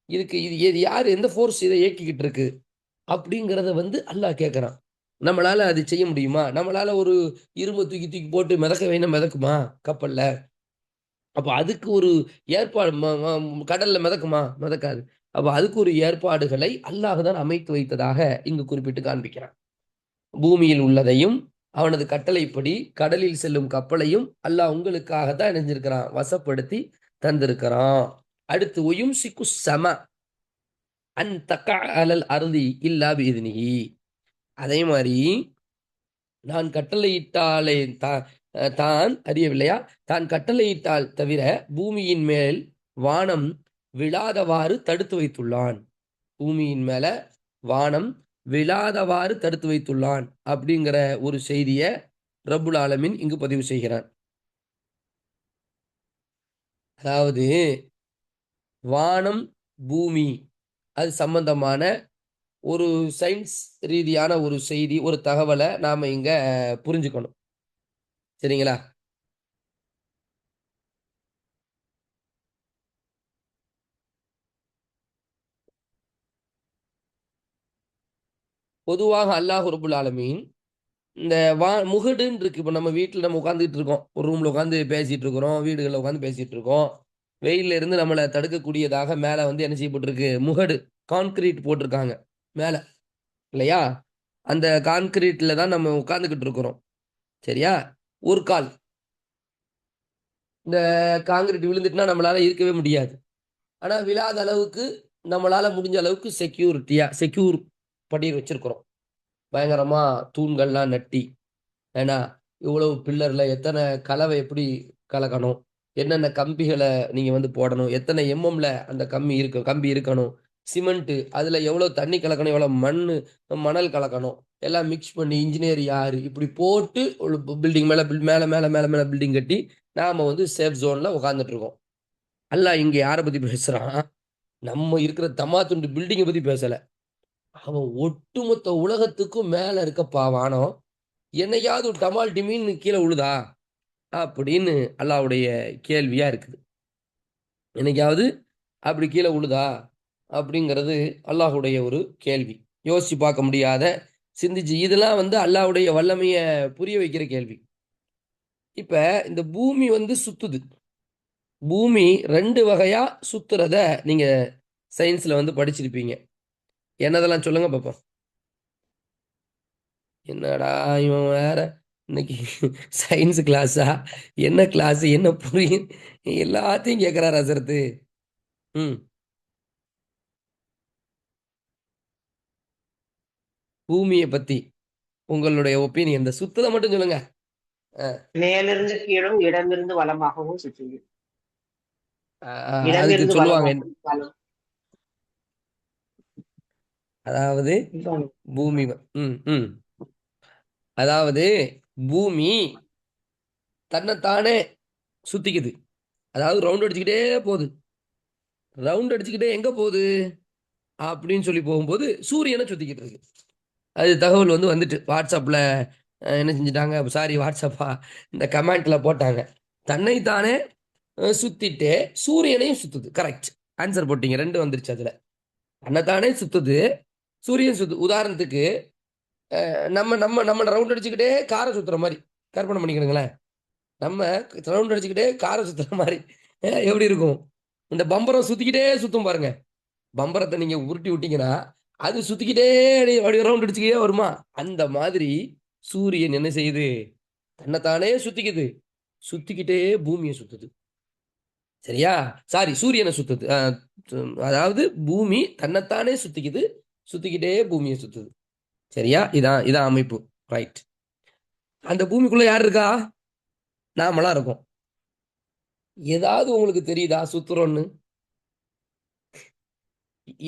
இதுக்கு இது யாரு, எந்த ஃபோர்ஸ் இதை இயக்கிக்கிட்டு இருக்கு அப்படிங்கிறத வந்து அல்லாஹ் கேட்கறான். நம்மளால அது செய்ய முடியுமா? நம்மளால ஒரு இரும்பு தூக்கி தூக்கி போட்டு மிதக்க வேணும், மிதக்குமா கப்பல்ல? அப்ப அதுக்கு ஒரு ஏற்பாடு, கடல்ல மிதக்குமா? மிதக்காது. அப்ப அதுக்கு ஒரு ஏற்பாடுகளை அல்லாஹ் தான் அமைத்து வைத்ததாக இங்கு குறிப்பிட்டு காண்பிக்கிறான். பூமியில் உள்ளதையும் அவனது கட்டளைப்படி கடலில் செல்லும் கப்பலையும் அல்லாஹ் உங்களுக்காக தான் இணைஞ்சிருக்கிறான், வசப்படுத்தி தந்திருக்கிறான். அடுத்து ஒயும் சிக்கு சம அன் தக்க அலல் அருந்தி இல்லா பிஇذنஹி. அதே மாதிரி நான் கட்டளையிட்டாலே தான் அறியவில்லையா? தான் கட்டளையிட்டால் தவிர பூமியின் மேல் வானம் விழாதவாறு தடுத்து வைத்துள்ளான். பூமியின் மேல வானம் விழாதவாறு தடுத்து வைத்துள்ளான் அப்படிங்கிற ஒரு செய்தியை ரப்புல் ஆலமீன் இங்கு பதிவு செய்கிறான். அதாவது வானம் பூமி அது சம்பந்தமான ஒரு சயின்ஸ் ரீதியான ஒரு செய்தி, ஒரு தகவலை நாம இங்க புரிஞ்சுக்கணும். சரிங்களா? பொதுவாக அல்லாஹ் ரப்புல் ஆலமீன் இந்த முகடுன்னு இருக்கு. இப்போ நம்ம வீட்டில் நம்ம உட்காந்துட்டு இருக்கோம், ஒரு ரூம்ல உட்காந்து பேசிட்டு இருக்கிறோம், வீடுகளில் உட்காந்து பேசிட்டு இருக்கோம். வெயில்ல இருந்து நம்மளை தடுக்கக்கூடியதாக மேலே வந்து என்ன செய்யப்பட்டிருக்கு? முகடு, கான்கிரீட் போட்டிருக்காங்க மேலே, இல்லையா? அந்த கான்கிரீட்ல தான் நம்ம உட்காந்துக்கிட்டு இருக்கிறோம். சரியா? ஒரு கால் இந்த கான்கிரீட் விழுந்துட்டுனா நம்மளால இருக்கவே முடியாது. ஆனா விழாத அளவுக்கு நம்மளால முடிஞ்ச அளவுக்கு செக்யூர் பண்ணி வச்சிருக்கிறோம். பயங்கரமா தூண்கள்லாம் நட்டி, ஏன்னா இவ்வளவு பில்லர்ல எத்தனை கலவை எப்படி கலக்கணும், என்னென்ன கம்பிகளை நீங்க வந்து போடணும், எத்தனை எம்எம்ல அந்த கம்பி இருக்கணும், சிமெண்ட் அதுல எவ்வளவு தண்ணி கலக்கணும், எவ்வளவு மணல் கலக்கணும், எல்லாம் மிக்ஸ் பண்ணி இன்ஜினியர் யாரு இப்படி போட்டு ஒரு பில்டிங் மேல மேல மேல மேல மேல பில்டிங் கட்டி நாம வந்து சேஃப் ஜோன்ல உட்கார்ந்துட்டு இருக்கோம். அல்லாஹ் இங்க யாரை பத்தி பேசுறான்? நம்ம இருக்கிற தமாத்துண்டு பில்டிங்கை பத்தி பேசல. அவன் ஒட்டுமொத்த உலகத்துக்கும் மேல இருக்கப்பா வானம். என்னையாவது ஒரு டமால் டிமின்னு கீழே விழுதா அப்படின்னு அல்லாஹ்வுடைய கேள்வியா இருக்குது. என்னைக்காவது அப்படி கீழே விழுதா அப்படிங்கிறது அல்லாஹ்வுடைய ஒரு கேள்வி. யோசிச்சு பார்க்க முடியாத, சிந்திச்சு இதெல்லாம் வந்து அல்லாஹ்வுடைய வல்லமைய புரிய வைக்கிற கேள்வி. இப்ப இந்த பூமி வந்து சுத்துது. பூமி 2 வகையா சுத்துறத நீங்க சயின்ஸ்ல வந்து படிச்சிருப்பீங்க. என்னதெல்லாம் சொல்லுங்க பார்ப்போம். என்னடா இவன் வேற இன்னைக்கு சயின்ஸ் கிளாஸா, என்ன கிளாஸ், என்ன புரியும், எல்லாத்தையும் கேட்கிறார் அசரத்து. ம். பூமியை பத்தி உங்களுடைய ஒப்பீனியன், இந்த சுத்தத்தை மட்டும் சொல்லுங்க. மேலிருந்து கீழும் இடமிருந்து வலமாகவும் சுற்றுது. அதுக்கு இடமிருந்து சொல்லுவாங்க வலமாகவும் வலம். அதாவது இதான். பூமி ம் ம் அதாவது பூமி தன்னைத்தானே சுத்திக்குது. அதாவது ரவுண்ட் அடிச்சுக்கிட்டே போகுது. ரவுண்ட் அடிச்சுக்கிட்டே எங்க போகுது அப்படின்னு சொல்லி போகும்போது சூரியனை சுத்திக்கிட்டு இருக்கு. அது தகவல் வந்து வந்துட்டு வாட்ஸ்அப்ல என்ன செஞ்சுட்டாங்க, சாரி வாட்ஸ்அப்பா, இந்த கமெண்ட்ல போட்டாங்க. தன்னைத்தானே சுத்திட்டு சூரியனையும் சுத்துது. கரெக்ட் ஆன்சர் போட்டீங்க. 2 வந்துருச்சு அதுல. தன்னைத்தானே சுத்துது, சூரியன் சுத்து. உதாரணத்துக்கு நம்ம நம்ம நம்ம ரவுண்ட் அடிச்சுக்கிட்டே காரை சுத்துற மாதிரி கற்பனை பண்ணிக்கிடுங்களேன். நம்ம ரவுண்ட் அடிச்சுக்கிட்டே காரை சுத்துற மாதிரி எப்படி இருக்கும்? இந்த பம்பரம் சுத்திக்கிட்டே சுத்தும் பாருங்க. பம்பரத்தை நீங்க உருட்டி விட்டீங்கன்னா அது சுத்திக்கிட்டே அப்படி ரவுண்ட் அடிச்சுக்கிட்டே வருமா? அந்த மாதிரி சூரியன் என்ன செய்யுது? தன்னைத்தானே சுத்திக்குது. சுத்திக்கிட்டே பூமியை சுத்துது. சரியா? சாரி, சூரியனை சுத்துது. அதாவது பூமி தன்னைத்தானே சுத்திக்குது, சுத்திக்கிட்டே பூமியை சுத்துது. சரியா? இதான் இதான் அமைப்பு. ரைட். அந்த பூமிக்குள்ள யார் இருக்கா? நாமெல்லாம் இருக்கோம். ஏதாவது உங்களுக்கு தெரியுதா சுத்துறோன்னு?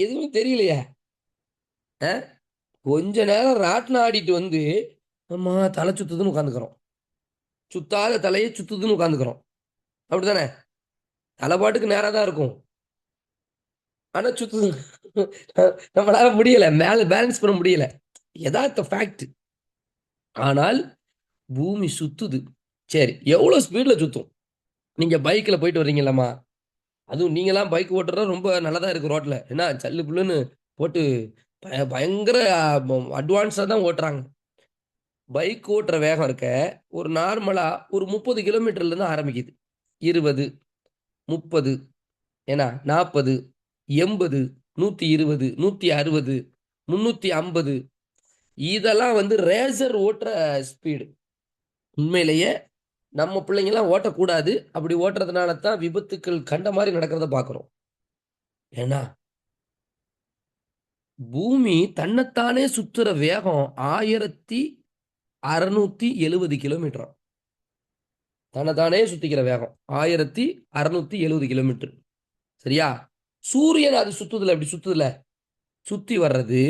எதுவுமே தெரியலையே. கொஞ்ச நேரம் ராட்டினம் ஆடிட்டு வந்து அம்மா தலை சுத்துதுன்னு உட்காந்துக்கிறோம். சுத்தாத தலையை சுத்துதுன்னு உட்காந்துக்கிறோம். அப்படித்தானே? தலைப்பாட்டுக்கு நேராக தான் இருக்கும், ஆனா சுத்துது. நம்மளால முடியல, மேல பேலன்ஸ் பண்ண முடியல. யதார்த்த ஃபேக்ட். ஆனால் பூமி சுத்துது. சரி, எவ்வளவு ஸ்பீட்ல சுத்தும்? நீங்க பைக்ல போயிட்டு வர்றீங்கல்லம்மா, அதுவும் நீங்களாம் பைக் ஓட்டுறது ரொம்ப நல்லதா இருக்கு. ரோட்ல என்ன சல்லு புல்லுன்னு போட்டு பயங்கர அட்வான்ஸா தான் ஓட்டுறாங்க. பைக் ஓட்டுற வேகம் இருக்க ஒரு நார்மலா ஒரு 30 கிலோமீட்டர்ல இருந்து ஆரம்பிக்குது. 20, 30, ஏன்னா 40, 80, 120, 160, 350, இதெல்லாம் வந்து ரேசர் ஓட்டுற ஸ்பீடு. உண்மையிலேயே நம்ம பிள்ளைங்கலாம் ஓட்டக்கூடாது. அப்படி ஓட்டுறதுனால தான் விபத்துக்கள் கண்ட மாதிரி நடக்கிறத பார்க்குறோம். ஏன்னா பூமி தன்னைத்தானே சுத்துற வேகம் 1000 670 கிலோமீட்டர் தன்னைத்தானே சுத்திக்கிற வேகம் 1670 கிலோமீட்டர். சரியா? சூரியன் அது சுத்துதுல, அப்படி சுத்துதுல, சுத்தி வர்றது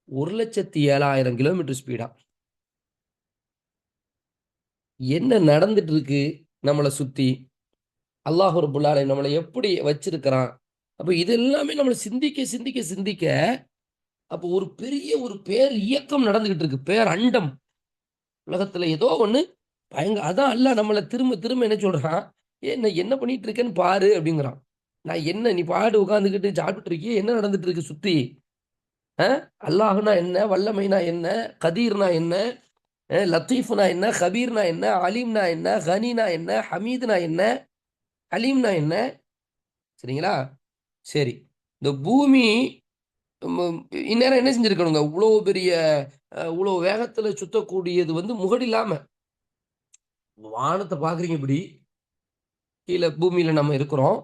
1,07,000 கிலோமீட்டர் ஸ்பீடா. என்ன நடந்துட்டு இருக்கு நம்மளை சுத்தி? அல்லாஹ் ரப்பல் ஆலமீன் நம்மளை எப்படி வச்சிருக்கிறான்? அப்ப இது எல்லாமே நம்மளை சிந்திக்க சிந்திக்க சிந்திக்க அப்போ ஒரு பெரிய ஒரு பேர் இயக்கம் நடந்துகிட்டு இருக்கு. பேர் அண்டம். உலகத்துல ஏதோ ஒண்ணு அதான் அல்லாஹ் நம்மளை திரும்ப திரும்ப என்ன சொல்றான்? என்ன என்ன பண்ணிட்டு இருக்கேன்னு பாரு அப்படிங்கிறான். நான் என்ன, நீ பாடு உட்காந்துக்கிட்டு சாப்பிட்டு இருக்கிய, என்ன நடந்துட்டு இருக்கு சுத்தி? அல்லாஹ்னா என்ன, வல்லமைனா என்ன, கதீர்னா என்ன, லத்தீஃப்னா என்ன, ஹபீர்னா என்ன, அலீம்னா என்ன, கனினா என்ன, ஹமீதுனா என்ன, அலீம்னா என்ன? சரிங்களா? சரி, இந்த பூமி இந்நேரம் என்ன செஞ்சிருக்கணுங்க? இவ்வளோ பெரிய இவ்வளோ வேகத்துல சுத்தக்கூடியது முகடு இல்லாம. வானத்தை பாக்குறீங்க, இப்படி கீழே பூமியில நம்ம இருக்கிறோம்,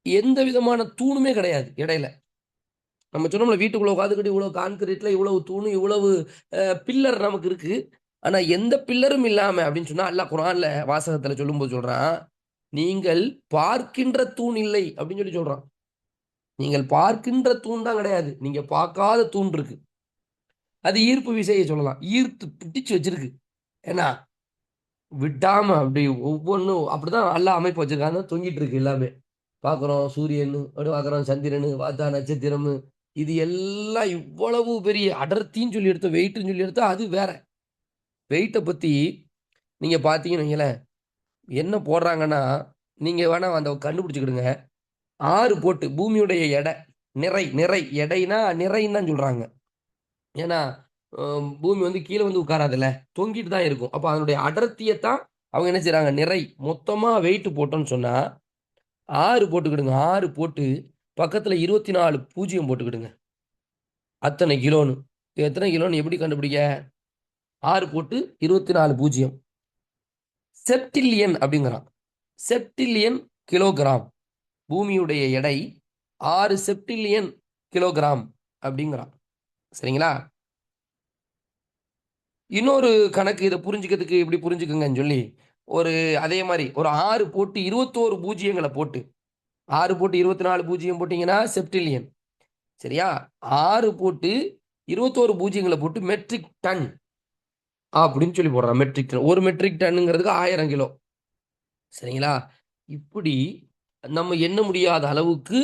எந்த விதமான தூணுமே கிடையாது இடையில. நம்ம சொன்னோம்ல, வீட்டுக்குள்ள உட்காந்துக்கிட்டு இவ்வளவு கான்கிரீட்ல இவ்வளவு தூணு இவ்வளவு பில்லர் நமக்கு இருக்கு. ஆனா எந்த பில்லரும் இல்லாம அப்படின்னு சொன்னா அல்லாஹ் குர்ஆன்ல வாசகத்துல சொல்லும்போது சொல்றான், நீங்கள் பார்க்கின்ற தூண் இல்லை அப்படின்னு சொல்றான். நீங்கள் பார்க்கின்ற தூண் தான் கிடையாது, நீங்க பார்க்காத தூண் இருக்கு. அது ஈர்ப்பு விசையை சொல்லலாம், ஈர்த்து பிடிச்சு வச்சிருக்கு. ஏன்னா விட்டாம அப்படி ஒவ்வொன்றும் அப்படிதான் அல்லாஹ் அமைப்பு வச்சிருக்காங்க. தொங்கிட்டு இருக்கு எல்லாமே. பார்க்குறோம் சூரியன், அப்படி பார்க்குறோம் சந்திரன், பார்த்தா நட்சத்திரம். இது எல்லாம் இவ்வளவு பெரிய அடர்த்தின்னு சொல்லி எடுத்தோம், வெயிட்னு சொல்லி எடுத்தா அது வேற. வெயிட்டை பத்தி நீங்க பார்த்தீங்கன்னு வைங்களேன், என்ன போடுறாங்கன்னா, நீங்க வேணா அந்த கண்டுபிடிச்சுக்கிடுங்க. 6 போட்டு பூமியுடைய எடை, நிறை நிறை எடைனா நிறைன்னு தான் சொல்றாங்க. ஏன்னா பூமி கீழே உட்காராதுல்ல, தொங்கிட்டு தான் இருக்கும். அப்போ அதனுடைய அடர்த்தியை தான் அவங்க என்ன செய்றாங்க, நிறை. மொத்தமா வெயிட் போட்டோம்னு சொன்னா 6 போட்டுக்கிடுங்க. 6 போட்டு பக்கத்துல 24 பூஜ்ஜியம் போட்டுக்கிடுங்க. அத்தனை கிலோன்னு. எத்தனை கிலோன்னு எப்படி கண்டுபிடிக்க? 6 போட்டு 24 பூஜ்ஜியம். செப்டில்லியன் அப்படிங்கிறான். செப்டில்லியன் கிலோகிராம். பூமியுடைய எடை 6 செப்டில்லியன் கிலோகிராம் அப்படிங்கிறான். சரிங்களா? இன்னொரு கணக்கு இதை புரிஞ்சுக்கிறதுக்கு இப்படி புரிஞ்சுக்குங்கன்னு சொல்லி ஒரு அதே மாதிரி ஒரு 6 போட்டு 21 பூஜ்ஜியங்களை போட்டு 6 போட்டு 24 பூஜ்ஜியம் போட்டீங்கன்னா செப்டில்லியன். சரியா? 6 போட்டு 21 பூஜ்ஜியங்களை போட்டு மெட்ரிக் டன் அப்படின்னு சொல்லி போடுறான். மெட்ரிக் டன், ஒரு மெட்ரிக் டன்னுங்கிறதுக்கு 1000 கிலோ. சரிங்களா? இப்படி நம்ம எண்ண முடியாத அளவுக்கு,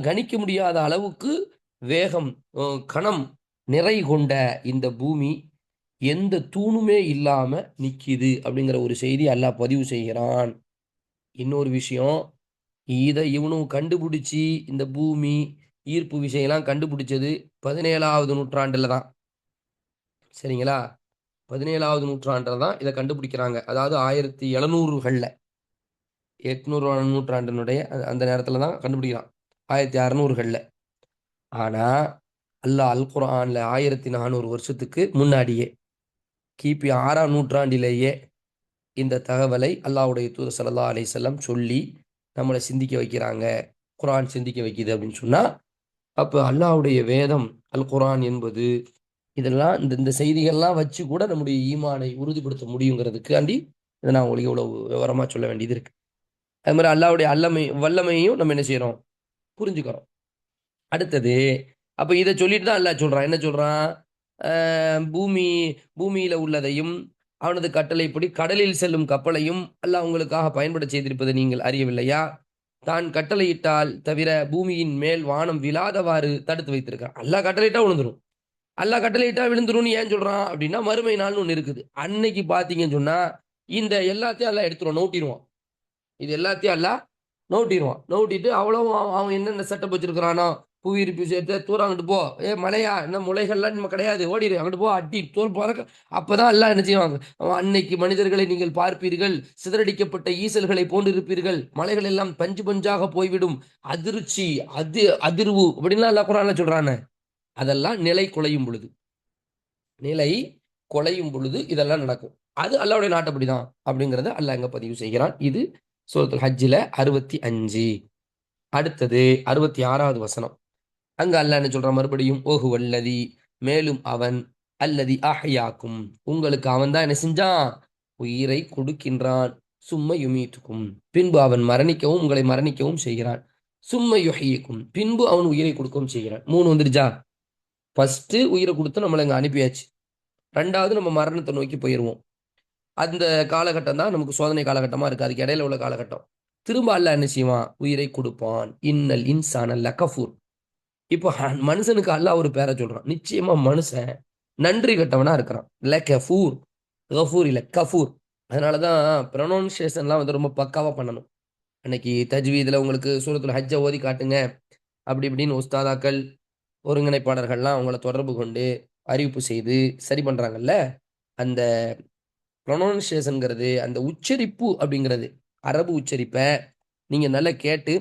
கணிக்க முடியாத அளவுக்கு வேகம், கணம் நிறை கொண்ட இந்த பூமி எந்த தூணுமே இல்லாம நிக்குது அப்படிங்கிற ஒரு செய்தி அல்லாஹ் பதிவு செய்கிறான். இன்னொரு விஷயம், இதை இவனும் கண்டுபிடிச்சி இந்த பூமி ஈர்ப்பு விஷயம்லாம் கண்டுபிடிச்சது 17வது நூற்றாண்டுல தான். சரிங்களா? 17வது நூற்றாண்டுல தான் இதை கண்டுபிடிக்கிறாங்க. அதாவது 1700களில், 800 நூற்றாண்டினுடைய அந்த நேரத்தில் தான் கண்டுபிடிக்கிறான், 1600களில். ஆனா அல்லாஹ் அல் குர்ஆன்ல 1400 வருஷத்துக்கு முன்னாடியே, கிபி 6ஆம் நூற்றாண்டிலேயே இந்த தகவலை அல்லாஹ்வுடைய தூதர் ஸல்லல்லாஹு அலைஹி வஸல்லம் சொல்லி நம்மளை சிந்திக்க வைக்கிறாங்க. குர்ஆன் சிந்திக்க வைக்குது அப்படின்னு சொன்னா, அப்ப அல்லாஹ்வுடைய வேதம் அல் குர்ஆன் என்பது, இதெல்லாம் இந்த இந்த செய்திகள்லாம் வச்சு கூட நம்முடைய ஈமானை உறுதிப்படுத்த முடியுங்கிறதுக்காண்டி இதை நான் உங்களுக்கு இவ்வளவு விவரமா சொல்ல வேண்டியது இருக்கு. அது மாதிரி அல்லாஹ்வுடைய வல்லமையையும் நம்ம என்ன செய்யறோம், புரிஞ்சுக்கிறோம். அடுத்தது, அப்ப இதை சொல்லிட்டு தான் அல்லாஹ் சொல்றான். என்ன சொல்றான்? பூமியில உள்ளதையும் அவனது கட்டளைப்படி கடலில் செல்லும் கப்பலையும் அல்லாஹ் உங்களுக்காக பயன்பட செய்திருப்பதை நீங்கள் அறியவில்லையா? தான் கட்டளையிட்டால் தவிர பூமியின் மேல் வானம் விழாதவாறு தடுத்து வைத்திருக்கான். அல்லாஹ் கட்டளையிட்டா விழுந்துரும். அல்லாஹ் கட்டளையிட்டா விழுந்துரும்னு ஏன் சொல்றான் அப்படின்னா, மறுமை நாள்னு ஒண்ணு இருக்குது. அன்னைக்கு பாத்தீங்கன்னு சொன்னா இந்த எல்லாத்தையும் எல்லாம் எடுத்துருவான், நோட்டிடுவான். இது எல்லாத்தையும் எல்லாம் நோட்டிடுவான். நோட்டிட்டு அவ்வளவு அவன் என்னென்ன செட்டப் வச்சிருக்கிறானோ, புவியிருப்பு சேர்த்து தூரம் அங்கிட்டு போ, மலையா என்ன முளைகள்லாம் நம்ம கிடையாது, ஓடிடு அங்கிட்டு போ, அடி தோல் பறக்க. அப்பதான் எல்லாம் என்ன செய்வாங்க, அன்னைக்கு மனிதர்களை நீங்கள் பார்ப்பீர்கள், சிதறடிக்கப்பட்ட ஈசல்களை போன்றிருப்பீர்கள், மலைகள் எல்லாம் பஞ்சு பஞ்சாக போய்விடும், அதிர்ச்சி அதிர்வு அப்படின்லாம் எல்லாம் குர்ஆன்ல சொல்றானே, அதெல்லாம் நிலை குலையும் பொழுது, நிலை குலையும் பொழுது இதெல்லாம் நடக்கும். அது அல்லாஹ்வுடைய நாட்டப்படிதான் அப்படிங்கிறத அல்லாஹ் எங்க பதிவு செய்கிறான். இது சூரத்துல் ஹஜ்ஜில 65. அடுத்தது 66வது வசனம். அங்க அல்லாஹ் என்ன சொல்றான் மறுபடியும்? ஓஹு வல்லதி, மேலும் அவன், அல்லதி அஹ்யாக்கும், உங்களுக்கு அவன் தான் என்ன செஞ்சான், உயிரை கொடுக்கின்றான். சும்ம யுமீத்துக்கும், பின்பு அவன் மரணிக்கவும் உங்களை மரணிக்கவும் செய்கிறான். சும்ம யுஹ்யீக்கும், பின்பு அவன் உயிரை கொடுக்கவும் செய்கிறான். மூணு வந்துருச்சா? ஃபர்ஸ்ட் உயிரை கொடுத்து நம்மளை இங்க அனுப்பியாச்சு. ரெண்டாவது நம்ம மரணத்தை நோக்கி போயிடுவோம். அந்த காலகட்டம் தான் நமக்கு சோதனை காலகட்டமா இருக்கு. அதுக்கு இடையில உள்ள காலகட்டம். திரும்ப அல்லாஹ் என்ன செய்வான், உயிரை கொடுப்பான். இன்னல் இன்சான லகஃபூர். இப்போ மனுஷனுக்கு அல்லாஹ் ஒரு பேரை சொல்றான். நிச்சயமா மனுஷன் நன்றி கெட்டவனா இருக்கிறான். லகஃபூர், கஃபூர் இல்ல கஃபூர். அதனாலதான் ப்ரொனவுன்சியேஷன்லாம் வந்து ரொம்ப பக்காவா பண்ணணும். அன்னைக்கு தஜ்வீதுல உங்களுக்கு சூரத்துல் ஹஜ்ஜை ஓதி காட்டுங்க அப்படி இப்படின்னு உஸ்தாதாக்கள் ஒருங்கிணைப்பாளர்கள்லாம் அவங்கள தொடர்பு கொண்டு அறிவிப்பு செய்து சரி பண்றாங்கல்ல. அந்த ப்ரொனவுன்சியேஷன்ங்கிறது, அந்த உச்சரிப்பு அப்படிங்கிறது, அரபு உச்சரிப்பை நீங்க நல்லா கேட்டு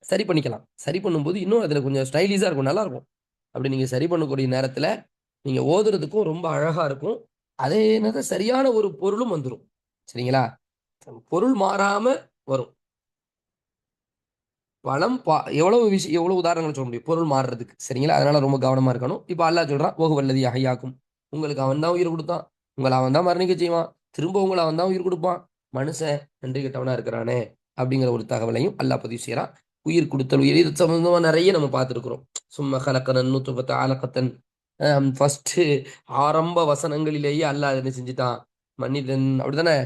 சரி பண்ணிக்கலாம். சரி பண்ணும்போது இன்னும் அதுல கொஞ்சம் ஸ்டைலிஷா இருக்கும், நல்லா இருக்கும். அப்படி நீங்க சரி பண்ணக்கூடிய நேரத்துல நீங்க ஓதுறதுக்கும் ரொம்ப அழகா இருக்கும். அதே நேரத்தில் சரியான ஒரு பொருளும் வந்துடும். சரிங்களா? பொருள் மாறாம வரும். பலம் எவ்வளவு விஷயம், எவ்வளவு உதாரணங்கள் சொல்ல முடியும் பொருள் மாறுறதுக்கு. சரிங்களா? அதனால ரொம்ப கவனமா இருக்கணும். இப்ப அல்லாஹ் சொல்றான், ஓகு வல்லதி அஹ்யாக்கும், உங்களுக்கு அவன் தான் உயிர் கொடுத்தான், உங்களை அவன் தான் மரணிக்க செய்வான், திரும்ப உங்களை அவன் தான் உயிர் கொடுப்பான். மனுஷன் நன்றி கெட்டவனா இருக்கிறானே அப்படிங்கிற ஒரு தகவலையும் அல்லாஹ் பதிவு செய்யறான். உயிர் கொடுத்தல், உயிர் இது சம்பந்தமா நிறைய நம்ம பார்த்துருக்கிறோம். சும்மா கலக்கனன் நூத்துபத்த ஆலக்கத்தன். ஃபர்ஸ்ட் ஆரம்ப வசனங்களிலேயே அல்லாஹ் என்ன செஞ்சுட்டான், மனிதன் அப்படித்தானே,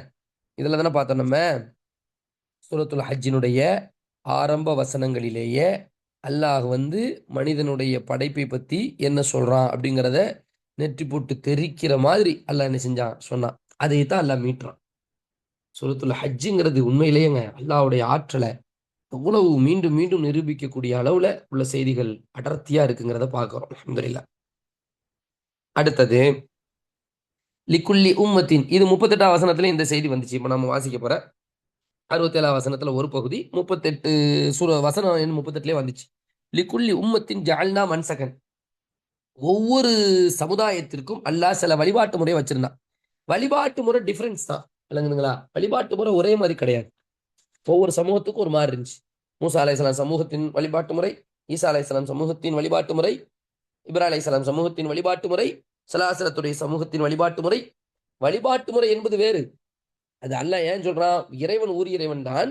இதுல தானே பார்த்தோம் நம்ம. சூரத்துல் ஹஜ்ஜினுடைய ஆரம்ப வசனங்களிலேயே அல்லாஹ் வந்து மனிதனுடைய படைப்பை பத்தி என்ன சொல்றான் அப்படிங்கிறத நெற்றி போட்டு தெரிக்கிற மாதிரி அல்லாஹ் என்ன செஞ்சான், சொன்னான். அதைத்தான் அல்லாஹ் மீட்டுறான். சூரத்துல் ஹஜ்ஜுங்கிறது உண்மையிலேயேங்க அல்லாஹ்வுடைய ஆற்றலை எவ்வளவு மீண்டும் மீண்டும் நிரூபிக்கக்கூடிய அளவுல உள்ள செய்திகள் அடர்த்தியா இருக்குங்கிறத பார்க்கிறோம். அல்ஹம்துலில்லாஹ். அடுத்தது லிக்குல்லி உம்மத்தின், இது 38 வசனத்துல இந்த செய்தி வந்துச்சு. இப்ப நம்ம வாசிக்க போற 67 வசனத்துல ஒரு பகுதி, 38 வசனம் 38லயே வந்துச்சு. லிக்குல்லி உம்மத்தின் ஜஅல்னா மன்சகன், ஒவ்வொரு சமுதாயத்திற்கும் அல்லாஹ் சில வழிபாட்டு முறையை வச்சிருந்தான். வழிபாட்டு முறை டிஃபரன்ஸ் தான், விளங்குதுங்களா? வழிபாட்டு முறை ஒரே மாதிரி கிடையாது. ஒவ்வொரு சமூகத்துக்கும் ஒரு மாதிரி இருந்துச்சு. மூசா அலைஹிஸ்ஸலாம் சமூகத்தின் வழிபாட்டு முறை, ஈசா அலைஹிஸ்ஸலாம் சமூகத்தின் வழிபாட்டு முறை, இப்ராஹிம் அலைஹிஸ்ஸலாம் சமூகத்தின் வழிபாட்டு முறை, ஸலல்லாஹு சமூகத்தின் வழிபாட்டு முறை. வழிபாட்டு முறை என்பது வேறு. அது அல்லாஹ் ஏன் சொல்றான், இறைவன் ஊர் இறைவன் தான்.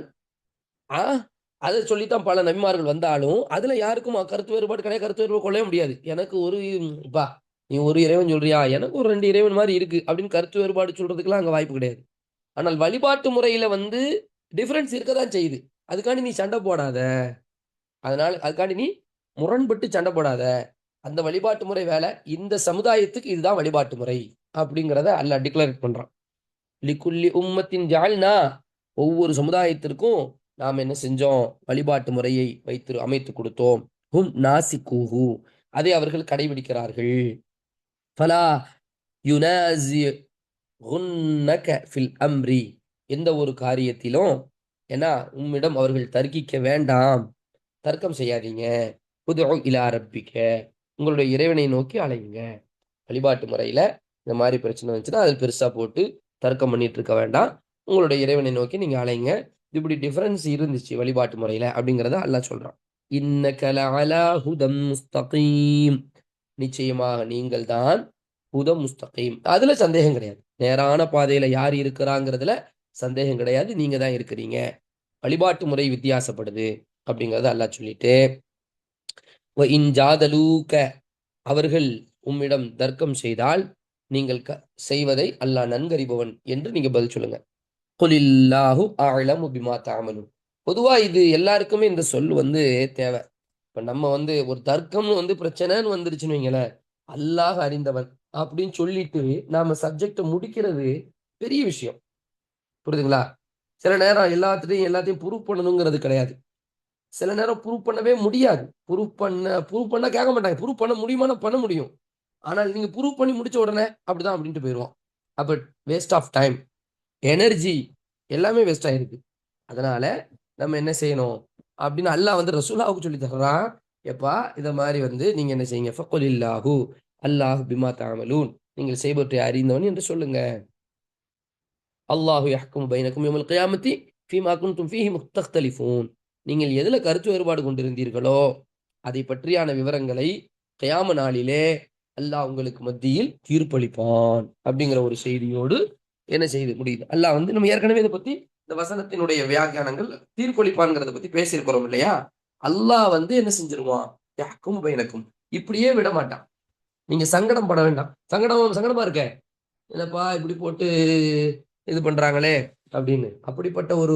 அதை சொல்லித்தான் பல நபிமார்கள் வந்தாலும் அதுல யாருக்கும் கருத்து வேறுபாடு கிடையாது. கருத்து வேறுபாடு கொள்ளவே முடியாது. எனக்கு ஒரு இப்பா நீ ஒரு இறைவன் சொல்றியா, எனக்கு ஒரு 2 இறைவன் மாதிரி இருக்கு அப்படின்னு கருத்து வேறுபாடு சொல்றதுக்கெல்லாம் அங்க வாய்ப்பு கிடையாது. ஆனால் வழிபாட்டு முறையில வந்து டிஃபரன்ஸ் இருக்கதான் செய்யுது. அதுக்காண்டி நீ சண்டை போடாத, அதனால அதுக்காண்டி நீ முரண்பட்டு சண்டை போடாத. அந்த வழிபாட்டு முறை வேலை, இந்த சமுதாயத்துக்கு இதுதான் வழிபாட்டு முறை அப்படிங்கிறத அல்லாஹ் டிக்ளேர் பண்றான். லிக்குல்லி உம்மத்தின் ஜஅல்னா, ஒவ்வொரு சமுதாயத்திற்கும் நாம் என்ன செஞ்சோம், வழிபாட்டு முறையை வைத்து அமைத்து கொடுத்தோம். ஹும் நாசிக்கூஹு, அதை அவர்கள் கடைபிடிக்கிறார்கள். ஃபலா யுனாஸிஉன்னக ஃபில் அம்ரி, எந்த ஒரு காரியத்திலும் ஏன்னா உம்மிடம் அவர்கள் தர்க்கிக்க வேண்டாம், தர்க்கம் செய்யாதீங்க. உதுஉ இலா ரப்பிக்க, உங்களுடைய இறைவனை நோக்கி அலையுங்க. வழிபாட்டு முறையில இந்த மாதிரி பிரச்சனை வந்துச்சுன்னா அது பெருசா போட்டு தர்க்கம் பண்ணிட்டு இருக்க வேண்டாம். உங்களுடைய இறைவனை நோக்கி நீங்க அலைங்க. இப்படி டிஃபரன்ஸ் இருந்துச்சு வழிபாட்டு முறையில அப்படிங்கிறத அல்லாஹ் சொல்றான். இன்னக லஅலா ஹுதம் முஸ்தகீம், நிச்சயமாக நீங்கள் தான் ஹுதம் முஸ்தகீம், அதுல சந்தேகம் கிடையாது. நேரான பாதையில யார் இருக்கிறாங்கிறதுல சந்தேகம் கிடையாது. நீங்க தான் இருக்கிறீங்க. வழிபாட்டு முறை வித்தியாசப்படுது அப்படிங்கறத அல்லாஹ் சொல்லிட்டு, வ இன் ஜாதலூக, அவர்கள் உம்மிடம் தர்க்கம் செய்தால் நீங்கள் செய்வதை அல்லாஹ் நன்கறிபவன் என்று நீங்க பதில் சொல்லுங்க. குலில்லாஹு அஅலமு பிமா தஅமலூன். பொதுவா இது எல்லாருக்குமே இந்த சொல் வந்து தேவை. இப்ப நம்ம வந்து ஒரு தர்க்கம்னு வந்து பிரச்சனைன்னு வந்துருச்சுன்னு வைங்களேன், அல்லாஹ் அறிந்தவன் அப்படின்னு சொல்லிட்டு நாம சப்ஜெக்ட முடிக்கிறது பெரிய விஷயம். புரியுதுங்களா? சில நேரம் எல்லாத்தையும் ப்ரூவ் பண்ணணுங்கிறது கிடையாது. சில நேரம் ப்ரூவ் பண்ணவே முடியாது. ப்ரூவ் பண்ணா கேட்க மாட்டாங்க. ப்ரூவ் பண்ண முடியுமானா பண்ண முடியும். ஆனால் நீங்க ப்ரூவ் பண்ணி முடிச்ச உடனே அப்படிதான் அப்படின்ட்டு போயிடுவோம். அப்ப வேஸ்ட் ஆஃப் டைம், எனர்ஜி எல்லாமே வேஸ்ட் ஆயிருக்கு. அதனால நம்ம என்ன செய்யணும் அப்படின்னு அல்லாஹ் வந்து ரசூலுல்லாஹ்வுக்கு சொல்லி தர்றான். எப்பா இத மாதிரி வந்து நீங்க என்ன செய்யுங்க, ஃபக்குலில்லாஹு அல்லாஹ் பிமா தஅமலூன், நீங்கள் செய்பவற்றை அறிந்தவன் என்று சொல்லுங்க. அல்லாஹு யஹ்குமு பைனக்கும் யௌமல் கியாமத்தி ஃபீமா குன்தும் ஃபீஹி முக்தலிஃபூன், நீங்கள் எதுல கருத்து வேறுபாடு கொண்டிருந்தீர்களோ அதை பற்றியான விவரங்களை கியாம நாளிலே அல்லாஹ் உங்களுக்கு மத்தியில் தீர்ப்பளிப்பான் அப்படிங்கிற ஒரு செய்தியோடு என்ன செய்து முடியுது. அல்லாஹ் வந்து நம்ம ஏற்கனவே இதை பத்தி இந்த வசனத்தினுடைய வியாக்கியானங்கள் தீர்ப்பளிப்பான்ங்கிறத பத்தி பேசியிருக்கிறோம் இல்லையா. அல்லாஹ் வந்து என்ன செஞ்சிருவான், யாக்கும் பைனக்கும், இப்படியே விட மாட்டான். நீங்க சங்கடம் பட வேண்டாம். சங்கடமா இருக்க என்னப்பா இப்படி போட்டு இது பண்றாங்களே அப்படின்னு, அப்படிப்பட்ட ஒரு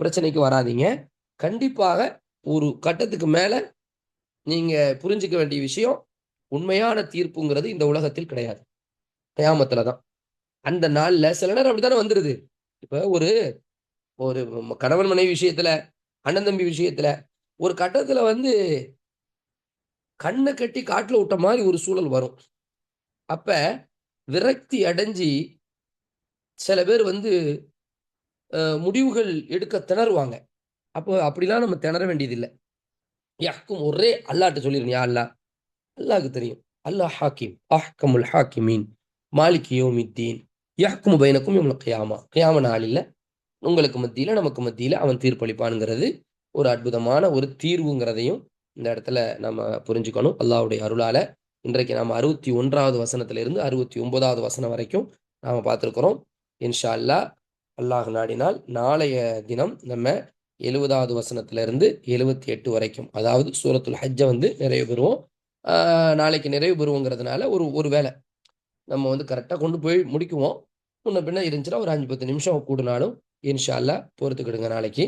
பிரச்சனைக்கு வராதீங்க. கண்டிப்பாக ஒரு கட்டத்துக்கு மேல நீங்க புரிஞ்சுக்க வேண்டிய விஷயம், உண்மையான தீர்ப்புங்கிறது இந்த உலகத்தில் கிடையாது, கியாமத்துலதான். அந்த நாள்ல சில நேரம் அப்படித்தானே வந்துருது. இப்ப ஒரு ஒரு கணவன் மனைவி விஷயத்துல, அண்ணன் தம்பி விஷயத்துல ஒரு கட்டத்துல வந்து கண்ணை கட்டி காட்டுல விட்ட மாதிரி ஒரு சூழல் வரும். அப்ப விரக்தி அடைஞ்சி சில பேர் வந்து முடிவுகள் எடுக்க திணறுவாங்க. அப்போ அப்படிலாம் நம்ம திணற வேண்டியது இல்லை. யாக்கும் ஒரே அல்லாட்ட சொல்லிருங்க, யா அல்லாஹ், அல்லாஹ்க்கு தெரியும். அல்லாஹ் ஹாக்கிம், அஹ்கமுல் ஹாக்கிமீன், மாலிக் யௌமித்தீன், யஹ்குமு பைனக்கும் யௌமல் கியாமா, கியாம நாளில் உங்களுக்கு மத்தியில நமக்கு மத்தியில அவன் தீர்ப்பளிப்பான்ங்கிறது ஒரு அற்புதமான ஒரு தீர்வுங்கிறதையும் இந்த இடத்துல நம்ம புரிஞ்சுக்கணும். அல்லாஹ்வுடைய அருளால இன்றைக்கு நாம 61வது வசனத்திலிருந்து 69வது வசனம் வரைக்கும் நாம பார்த்திருக்கிறோம். இன்ஷா அல்லாஹ், அல்லாஹ் நாடினால் நாளைய தினம் நம்ம 70வது வசனத்திலிருந்து 78 வரைக்கும், அதாவது சூரத்துல் ஹஜ்ஜை வந்து நிறைவு பெறுவோம். நாளைக்கு நிறைவு பெறுவோங்கிறதுனால ஒரு வேளை நம்ம வந்து கரெக்டாக கொண்டு போய் முடிக்குவோம். முன்ன பின்ன இருந்துச்சுன்னா ஒரு 5-10 நிமிஷம் கூடுனாலும் இன்ஷா அல்லாஹ் பொறுத்துக்கிடுங்க நாளைக்கு.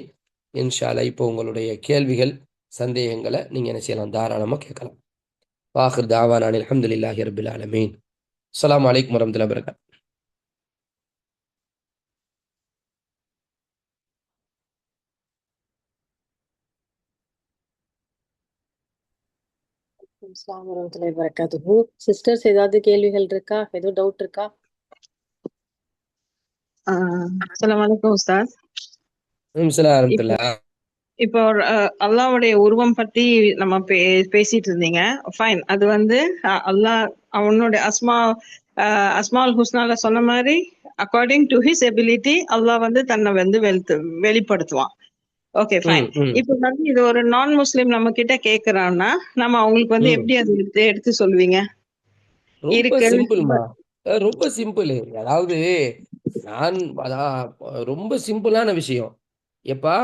இன்ஷா அல்லாஹ் இப்போ உங்களுடைய கேள்விகள் சந்தேகங்களை நீங்க என்ன செய்யலாம், தாராளமாக கேட்கலாம். வாஹிர் தாவானா அல்ஹம்துலில்லாஹி ரப்பில் ஆலமீன். அஸ்ஸலாமு அலைக்கும் வரஹ்மத்துல்லாஹி வபரகாத்துஹு. அஸ்ஸலாமு வரஹ்மத்துல்லாஹி வபரகாத்துஹு. சிஸ்டர்ஸ், ஏதாவது கேள்விகள் இருக்கா? ஏதோ டவுட் இருக்கா? அஸ்ஸலாமு அலைக்கும் உஸ்தாத். வரஹ்மத்துல்லாஹி. இப்போ அல்லாஹ்வுடைய உருவம் பத்தி நம்ம பேசிட்டு இருந்தீங்க. ஃபைன். அது வந்து அல்லாஹ் அவனுடைய அஸ்மால் ஹுஸ்னால சொன்ன மாதிரி அக்கார்டிங் டு ஹிஸ் எபிலிட்டி அல்லாஹ் வந்து தன்னை வந்து வெளிப்படுத்துவான். Okay, fine. இப்போ வந்து இது ஒரு நான் முஸ்லிம் நம்ம கிட்ட கேக்குறான்னா நம்ம அவங்களுக்கு வந்து எப்படி அது எடுத்து சொல்லுவீங்க? ரொம்ப சிம்பிள்மா, ரொம்ப சிம்பிள். அதாவது நான் ரொம்ப சிம்பிளான விஷயம். எப்பா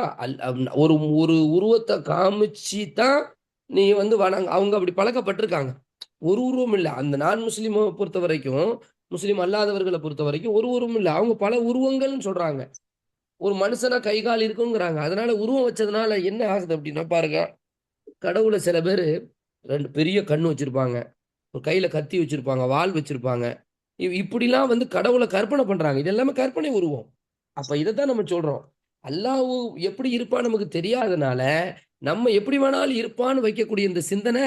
ஒரு ஒரு உருவத்தை காமிச்சு தான் நீ வந்து அவங்க அப்படி பழக்கப்பட்டிருக்காங்க. ஒரு உருவம் இல்லை. அந்த நான் முஸ்லீமை பொறுத்த வரைக்கும், முஸ்லீம் அல்லாதவர்களை பொறுத்த வரைக்கும் ஒரு உருவம் இல்லை. அவங்க பல உருவங்கள்னு சொல்றாங்க. ஒரு மனுஷனா கை கால் இருக்குங்கிறாங்க. அதனால உருவம் வச்சதுனால என்ன ஆகுது அப்படின்னா பாருங்க, கடவுளை சில பேர் 2 பெரிய கண்ணு வச்சிருப்பாங்க, ஒரு கையில கத்தி வச்சிருப்பாங்க, வாள் வச்சிருப்பாங்க. இப்படிலாம் வந்து கடவுளை கற்பனை பண்றாங்க. இது எல்லாமே கற்பனை உருவம். அப்ப இதைத்தான் நம்ம சொல்றோம். அல்லாஹ் எப்படி இருப்பான்னு நமக்கு தெரியாதனால நம்ம எப்படி வேணாலும் இருப்பான்னு வைக்கக்கூடிய இந்த சிந்தனை,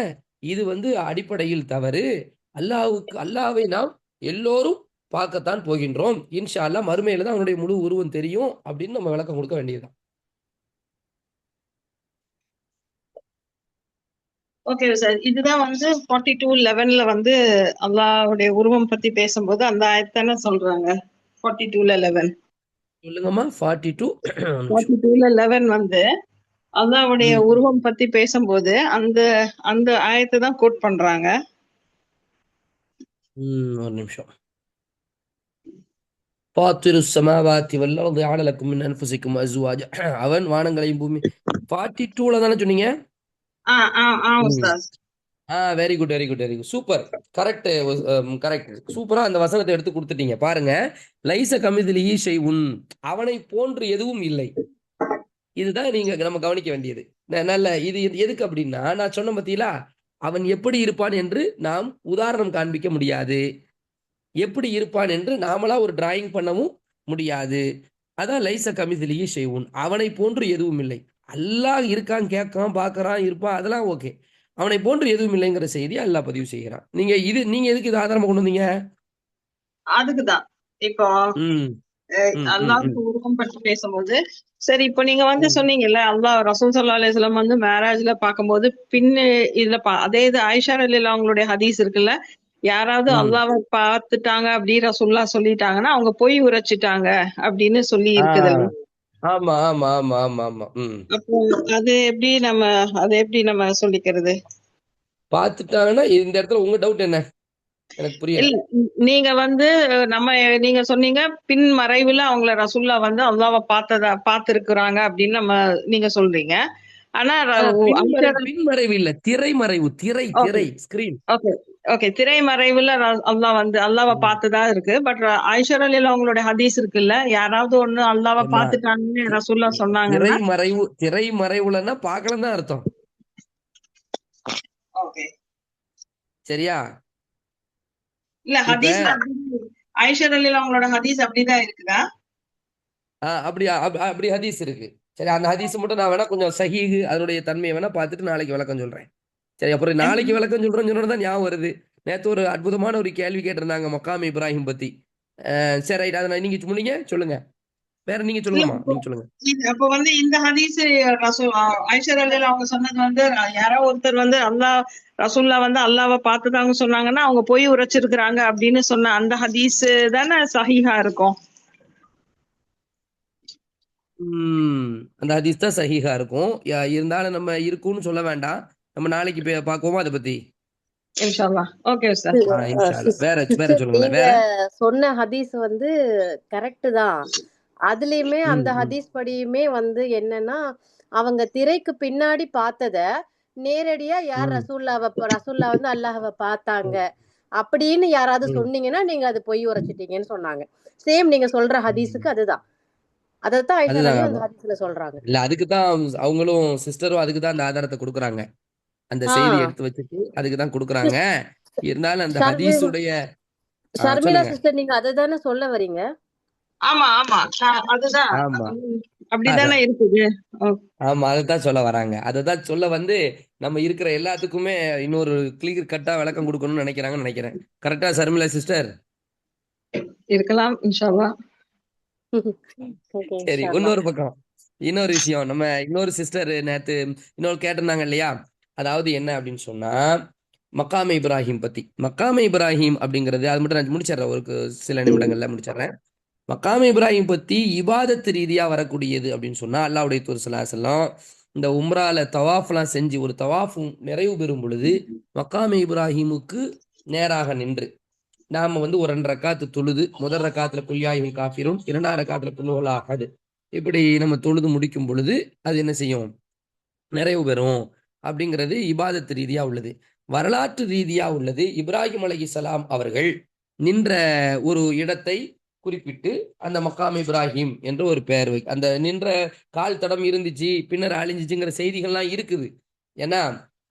இது வந்து அடிப்படையில் தவறு. அல்லாஹ்வை நாம் எல்லோரும் பார்க்கத்தான் போகின்றோம். இன்ஷா அல்லாஹ் மறுமையில தான் அவனுடைய முழு உருவம் தெரியும் அப்படின்னு நம்ம விளக்கம் கொடுக்க வேண்டியதுதான். Okay sir. இதுதான் வந்து 42:11 வந்து அல்லாஹ்வுடைய உருவம் பத்தி பேசும்போது அந்த ஆயத்தானே சொல்றாங்க. 42:11 சொல்லுங்கம்மா. 42:11 வந்து அல்லாஹ்வுடைய உருவம் பத்தி பேசும்போது அந்த அந்த ஆயத்தை தான் கோட் பண்றாங்க. ஒரு நிமிஷம். பாத்திரு ஸமாவாதி வல் அர்தி ஜஅல லக்கும் மின் அன்ஃபுசிக்கும் அஸ்வாஜ. அவன் வானங்களையும் பூமி 42ல தானே சொன்னீங்க? Ustad. Very good, very good, very good. Super. Correct, correct. சூப்பரா அந்த வசனத்தை எடுத்து கொடுத்துட்டீங்க. பாருங்க, லைஸ கமிதிலிஹி ஷைஉன், அவனை போன்று எதுவும் இல்லை. இதுதான் நீங்க நம்ம கவனிக்க வேண்டியது. நல்ல இது எதுக்கு அப்படின்னா, நான் சொன்ன பத்தியில அவன் எப்படி இருப்பான் என்று நாம் உதாரணம் காண்பிக்க முடியாது. எப்படி இருப்பான் என்று நாமளா ஒரு டிராயிங் பண்ணவும் முடியாது. அதான் லைஸ கமிதிலிஹி ஷைஉன், அவனை போன்று எதுவும் இல்லை. அல்லாஹ் இருக்கான், கேட்கான், பார்க்கறான், இருப்பான், அதெல்லாம் ஓகே. அவனை போன்று எதுவும் இல்லைங்கிற செய்தி அல்லாஹ் பதிவு செய்கிறான். நீங்க எதுக்கு இது ஆதாரமா கொண்டு வந்தீங்க? அதுக்குதான் இப்போ அல்லாஹ்வுக்கு உருவம் பற்றி பேசும்போது, சரி இப்போ நீங்க வந்து சொன்னீங்கல்ல, அல்லாஹ் ரசூல் ஸல்லல்லாஹு அலைஹி வஸல்லம் வந்து மேராஜ்ல பார்க்கும்போது இதுல அதே இது ஆயிஷா ரலியல்லாஹு அவங்களுடைய ஹதீஸ் இருக்குல்ல, யாராவது அல்லாஹ்வை பார்த்துட்டாங்க அப்படி ரசூலுல்லாஹ் சொல்லிட்டாங்கன்னா அவங்க பொய் உரைச்சிட்டாங்க அப்படின்னு சொல்லி இருக்குதுல்ல. ஆமா, ஆமா, ஆமா, ஆமா, ஆமா. அப்போ அதை எப்படி நம்ம சொல்லிக்கிறது? பார்த்துட்டாங்கன்னா இந்த இடத்துல உங்க டவுட் என்ன? எனக்கு புரியல. இல்ல நீங்க வந்து நீங்க சொன்னீங்க பின் மறைவுல அவங்கள ரசூல்லா வந்து அல்லாஹ்வை பார்த்திருக்கிறாங்க அப்படின்னு நீங்க சொல்றீங்க. ஆனா பின்மறைவு இல்ல, திரைமறைவு. ஓகே திரை ஸ்கிரீன். ஓகே ஓகே திரைமறைவுல அல்லாஹ் வந்து அல்லாஹ்வை பார்த்ததா இருக்கு. பட் ஆயிஷா ரலியல்லாஹு அவங்களுடைய ஹதீஸ் இருக்குல்ல, யாராவது ஒண்ணு அல்லாஹ்வை ஏம்மா, பார்த்துட்டாங்கன்னு ரசூல்லா சொன்னாங்கன்னா திரைமறைவுலன்னா பார்க்கலாம் தான் அர்த்தம். ஓகே சரியா? இல்ல இப்ப ஹதீஸ்ல ஆயிஷா ரலியல்லாஹு அவங்களோட ஹதீஸ் அப்படிதான் இருக்குதா? அப்படி ஹதீஸ் இருக்கு. சரி, அந்த ஹதீஸ் மட்டும் நான் வேணா கொஞ்சம் சஹீஹ் அதனுடைய தன்மையை வேணா பார்த்துட்டு நாளைக்கு விளக்கம் சொல்றேன். சரி, அப்புறம் நாளைக்கு விளக்கம் சொல்றேன்னு தான் ஞாபகம் வருது. நேற்று ஒரு அற்புதமான ஒரு கேள்வி கேட்டிருந்தாங்க மக்காம் இப்ராஹிம் பத்தி. சரி, ரைட், அதை நீங்க முடிங்க, சொல்லுங்க. வேற நீங்க இல்ல சொல்லுங்கம்மா, நீங்க சொல்லுங்க. அப்ப வந்து இந்த ஹதீஸ் ஆயிஷா ரலியல்லாஹு அவங்க சொன்னது வந்து யாரோ ஒருத்தர் வந்து ரசூல்லா வந்து அல்லாஹ்வை பார்த்துட்டாங்க சொன்னாங்கன்னா அவங்க போய் உரைச்சிருக்கிறாங்க அப்படின்னு சொன்ன அந்த ஹதீஸ் தானே சஹீஹா இருக்கும். அந்த ஹதீஸ் தான் சஹீஹா இருக்கும். இருந்தாலும் நம்ம இருக்குன்னு சொல்ல வேண்டாம். நம்ம நாளைக்கு பார்க்குவோமா அதை பத்தி? இன்ஷா அல்லாஹ். Okay sir. இன்ஷா அல்லாஹ். வேற சொல்லுங்க. நீங்க வேற சொன்ன ஹதீஸ் வந்து கரெக்ட் தான். அதுலயுமே அந்த ஹதீஸ் படியுமே வந்து என்னன்னா, அவங்க திரைக்கு பின்னாடி பார்த்தத நேரடியா யார் ரசூல்லா வந்து அல்லாஹ்வை பார்த்தாங்க அப்படின்னு யாராவது சொன்னீங்கன்னா நீங்க அது பொய் உரைச்சிட்டீங்கன்னு சொன்னாங்க. சேம் நீங்க சொல்ற ஹதீஸுக்கு அதுதான். அதைத்தான் ஆயிஷா அதுதான். ரலியல்லாஹு அந்த ஹதீஸ்ல சொல்றாங்க. இல்ல, அதுக்கு தான் அவங்களும் சிஸ்டரும் அதுக்கு தான் அந்த ஆதாரத்தை கொடுக்குறாங்க. அந்த செய்தி எடுத்து வச்சுட்டு அதுக்கு தான் கொடுக்குறாங்க. இருந்தாலும் அந்த ஹதீஸுடைய ஷர்மிளா சொல்லுங்க. சிஸ்டர், நீங்க அதை தானே சொல்ல வரீங்க? ஆமா ஆமா அதுதான் ஆமா அப்படிதானே இருக்குது. ஆமா, அதைத்தான் சொல்ல வராங்க. அதைத்தான் சொல்ல வந்து நம்ம இருக்கிற எல்லாத்துக்குமே இன்னொரு கிளியர் கட்டா விளக்கம் கொடுக்கணும்னு நினைக்கிறாங்கன்னு நினைக்கிறேன். கரெக்டா ஷர்மிளா சிஸ்டர்? இருக்கலாம் இன்ஷா அல்லாஹ். சரி, இன்னொரு பக்கம் இன்னொரு விஷயம், நம்ம இன்னொரு சிஸ்டர் நேத்து இன்னொரு கேட்டிருந்தாங்க இல்லையா? அதாவது என்ன அப்படின்னு சொன்னா, மக்காமே இப்ராஹிம் பத்தி. மக்காமே இப்ராஹிம் அப்படிங்கிறது, அது மட்டும் நான் முடிச்சிடுறேன், ஒரு சில நிமிடங்கள்ல முடிச்சிடுறேன். மக்காமே இப்ராஹிம் பத்தி இபாதத்து ரீதியா வரக்கூடியது அப்படின்னு சொன்னா, அல்லாஹ்வுடைய தூதர் ஸல்லல்லாஹு அலைஹி வஸல்லம் இந்த உம்ரால தவாஃப்லாம் செஞ்சு ஒரு தவாஃபும் நிறைவு பெறும் பொழுது மக்காமே இப்ராஹிமுக்கு நேராக நின்று நாம வந்து ஒரு 2 ரக்காத்து தொழுது, முதல் ரக்காத்துல குல்யாயுல் காஃபிரூன், 2ஆம் ரக்காத்துல குல்ஹுவல் அஹத், இப்படி நம்ம தொழுது முடிக்கும் பொழுது அது என்ன செய்யும்? நிறைவு பெறும். அப்படிங்கிறது இபாதத்து ரீதியா உள்ளது. வரலாற்று ரீதியா உள்ளது, இப்ராஹிம் அலைஹிஸ்ஸலாம் அவர்கள் நின்ற ஒரு இடத்தை குறிப்பிட்டு அந்த மக்காம் இப்ராஹிம் என்று ஒரு பெயர் அந்த நின்ற கால் தடம் இருந்துச்சு, பின்னர் அழிஞ்சிச்சுங்கிற செய்திகள்லாம் இருக்குது. ஏன்னா,